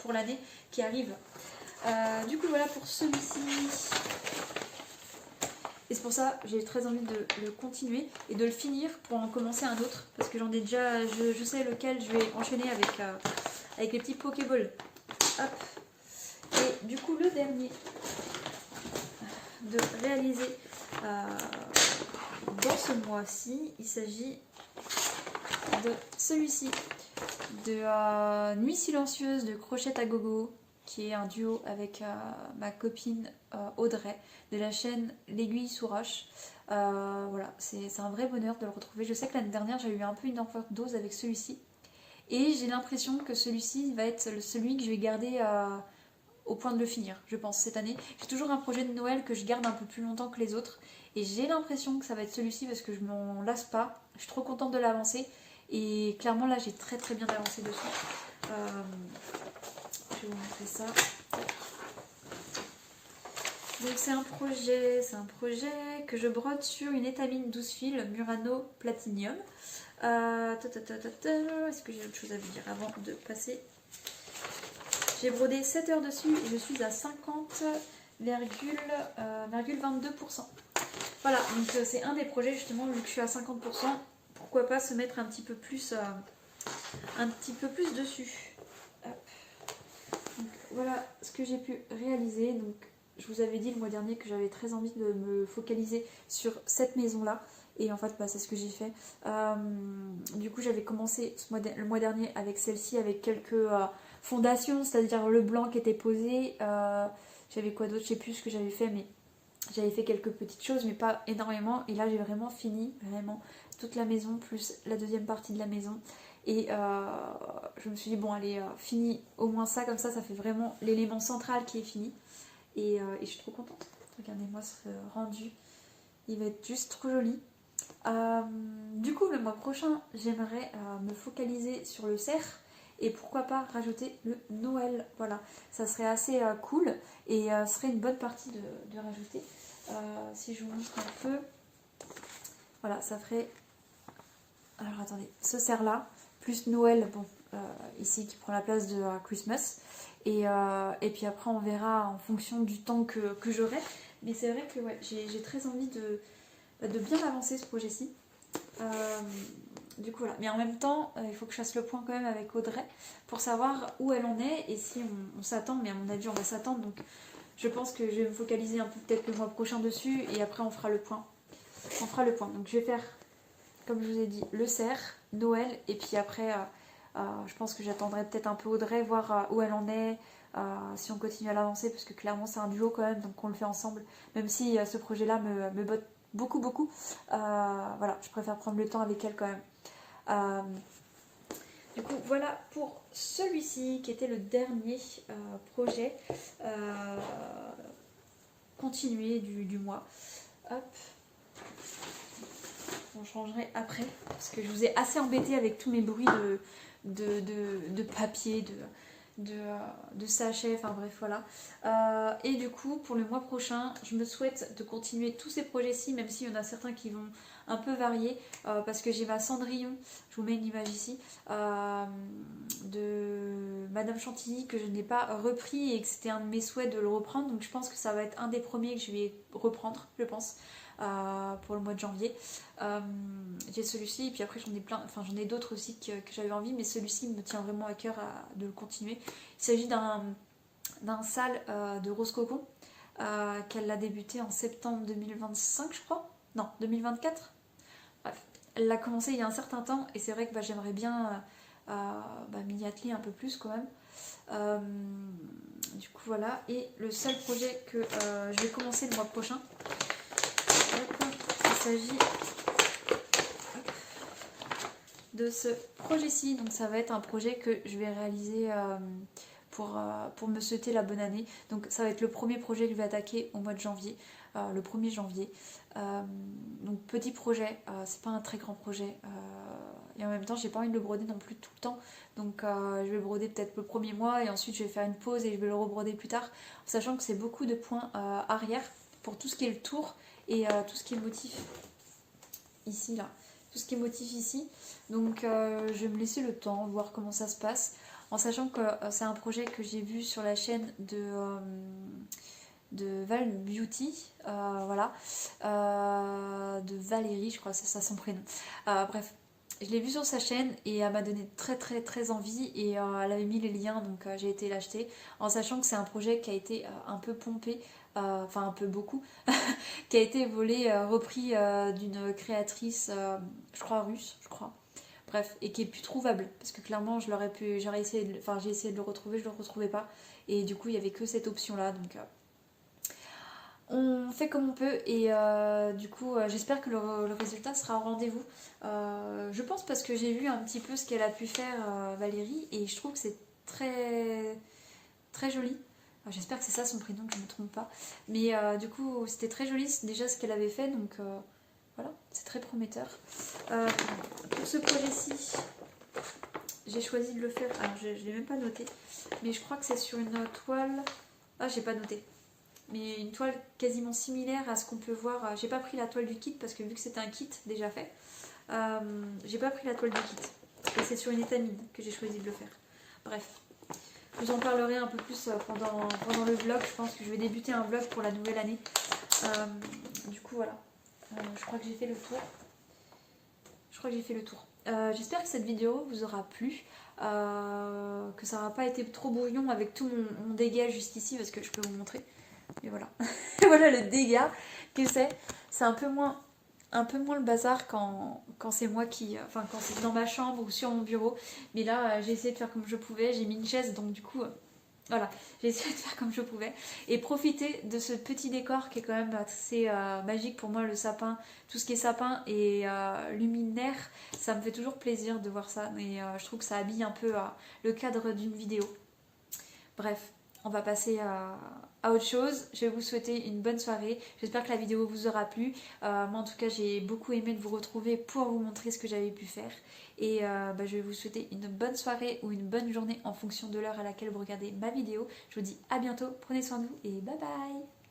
pour l'année qui arrive. Du coup voilà pour celui-ci, et c'est pour ça que j'ai très envie de le continuer et de le finir pour en commencer un autre, parce que j'en ai déjà, je sais lequel je vais enchaîner avec les petits Pokéballs. Hop. Et du coup le dernier de réaliser dans ce mois-ci, il s'agit de celui-ci, de Nuit silencieuse de Crochette à Gogo. qui est un duo avec ma copine Audrey de la chaîne L'Aiguille sous roche. Voilà, c'est un vrai bonheur de le retrouver. Je sais que l'année dernière j'ai eu un peu une overdose avec celui-ci et j'ai l'impression que celui-ci va être celui que je vais garder au point de le finir, je pense, cette année. J'ai toujours un projet de Noël que je garde un peu plus longtemps que les autres et j'ai l'impression que ça va être celui-ci parce que je m'en lasse pas. Je suis trop contente de l'avancer et clairement là j'ai très très bien avancé dessus. Je vais vous montrer ça. Donc c'est un projet que je brode sur une étamine 12 fils Murano Platinum. Est-ce que j'ai autre chose à vous dire avant de passer? J'ai brodé 7 heures dessus et je suis à 50,22%. Voilà, donc c'est un des projets justement, vu que je suis à 50%, pourquoi pas se mettre un petit peu plus dessus. Hop. Donc, voilà ce que j'ai pu réaliser. Donc je vous avais dit le mois dernier que j'avais très envie de me focaliser sur cette maison là. Et en fait, bah, c'est ce que j'ai fait. Du coup, j'avais commencé le mois dernier avec celle-ci, avec quelques fondations, c'est-à-dire le blanc qui était posé. J'avais quoi d'autre, je sais plus ce que j'avais fait, mais j'avais fait quelques petites choses, mais pas énormément. Et là, j'ai vraiment fini, vraiment, toute la maison, plus la deuxième partie de la maison. Et je me suis dit, bon, allez, fini au moins ça, comme ça fait vraiment l'élément central qui est fini. Et je suis trop contente. Regardez-moi ce rendu. Il va être juste trop joli. Du coup, le mois prochain, j'aimerais me focaliser sur le cerf et pourquoi pas rajouter le Noël. Voilà, ça serait assez cool et ce serait une bonne partie de rajouter. Si je vous montre un peu, voilà, ça ferait. Alors attendez, ce cerf là, plus Noël, bon, ici qui prend la place de Christmas. Et puis après, on verra en fonction du temps que j'aurai. Mais c'est vrai que ouais, j'ai très envie de bien avancer ce projet-ci. Du coup voilà, mais en même temps il faut que je fasse le point quand même avec Audrey pour savoir où elle en est et si on s'attend, mais à mon avis on va s'attendre, donc je pense que je vais me focaliser un peu peut-être le mois prochain dessus et après on fera le point. Donc je vais faire, comme je vous ai dit, le cerf, Noël, et puis après je pense que j'attendrai peut-être un peu Audrey, voir où elle en est, si on continue à l'avancer, parce que clairement c'est un duo quand même, donc on le fait ensemble, même si ce projet-là me botte beaucoup. Voilà, je préfère prendre le temps avec elle quand même. Du coup, voilà pour celui-ci qui était le dernier projet continué du mois. Hop. On changerait après parce que je vous ai assez embêté avec tous mes bruits de papier, de sachet, enfin bref, voilà. Et du coup, pour le mois prochain, je me souhaite de continuer tous ces projets-ci, même s'il y en a certains qui vont un peu varier, parce que j'ai ma Cendrillon, je vous mets une image ici, de Madame Chantilly, que je n'ai pas repris et que c'était un de mes souhaits de le reprendre, donc je pense que ça va être un des premiers que je vais reprendre, je pense. Pour le mois de janvier, j'ai celui-ci et puis après j'en ai plein, enfin j'en ai d'autres aussi que j'avais envie, mais celui-ci me tient vraiment à cœur de le continuer. Il s'agit d'un sale de Rose Cocon qu'elle a débuté en septembre 2025, je crois, non 2024, bref, elle l'a commencé il y a un certain temps et c'est vrai que j'aimerais bien m'y atteler un peu plus quand même. Du coup voilà, et le seul projet que je vais commencer le mois prochain, il s'agit de ce projet-ci. Donc ça va être un projet que je vais réaliser pour me souhaiter la bonne année. Donc ça va être le premier projet que je vais attaquer au mois de janvier, le 1er janvier. Donc petit projet, c'est pas un très grand projet. Et en même temps j'ai pas envie de le broder non plus tout le temps. Donc je vais le broder peut-être le premier mois et ensuite je vais faire une pause et je vais le rebroder plus tard. En sachant que c'est beaucoup de points arrière pour tout ce qui est le tour et tout ce qui est motif ici là, tout ce qui est motif ici, donc je vais me laisser le temps, voir comment ça se passe, en sachant que c'est un projet que j'ai vu sur la chaîne de Val Beauty, voilà, de Valérie, je crois que c'est ça son prénom, bref. Je l'ai vu sur sa chaîne et elle m'a donné très envie et elle avait mis les liens, donc j'ai été l'acheter en sachant que c'est un projet qui a été un peu pompé, enfin un peu beaucoup, qui a été volé, repris d'une créatrice, je crois russe, je crois. bref, et qui est plus trouvable, parce que clairement j'aurais essayé, enfin j'ai essayé de le retrouver, je le retrouvais pas, et du coup il y avait que cette option là, donc on fait comme on peut, et du coup j'espère que le résultat sera au rendez-vous. Je pense parce que j'ai vu un petit peu ce qu'elle a pu faire Valérie, et je trouve que c'est très très joli. J'espère que c'est ça son prénom, que je ne me trompe pas. Mais du coup, c'était très joli déjà ce qu'elle avait fait, donc voilà, c'est très prometteur. Pour ce projet-ci, j'ai choisi de le faire. Alors, je ne l'ai même pas noté, mais je crois que c'est sur une toile. Ah, j'ai pas noté. Mais une toile quasiment similaire à ce qu'on peut voir. J'ai pas pris la toile du kit parce que vu que c'était un kit déjà fait, j'ai pas pris la toile du kit. Et c'est sur une étamine que j'ai choisi de le faire. Bref. Je vous en parlerai un peu plus pendant le vlog. Je pense que je vais débuter un vlog pour la nouvelle année. Du coup, voilà. Je crois que j'ai fait le tour. J'espère que cette vidéo vous aura plu. Que ça n'aura pas été trop brouillon avec tout mon dégât jusqu'ici. Parce que je peux vous montrer. Mais voilà. Voilà le dégât que c'est. C'est un peu moins le bazar quand c'est moi qui... Enfin, quand c'est dans ma chambre ou sur mon bureau. Mais là, j'ai essayé de faire comme je pouvais. J'ai mis une chaise, donc du coup... Voilà, j'ai essayé de faire comme je pouvais. Et profiter de ce petit décor qui est quand même assez magique pour moi, le sapin. Tout ce qui est sapin et luminaire, ça me fait toujours plaisir de voir ça. Et je trouve que ça habille un peu le cadre d'une vidéo. Bref, on va passer à autre chose. Je vais vous souhaiter une bonne soirée. J'espère que la vidéo vous aura plu. Moi en tout cas j'ai beaucoup aimé de vous retrouver pour vous montrer ce que j'avais pu faire. Et je vais vous souhaiter une bonne soirée ou une bonne journée en fonction de l'heure à laquelle vous regardez ma vidéo. Je vous dis à bientôt, prenez soin de vous et bye bye.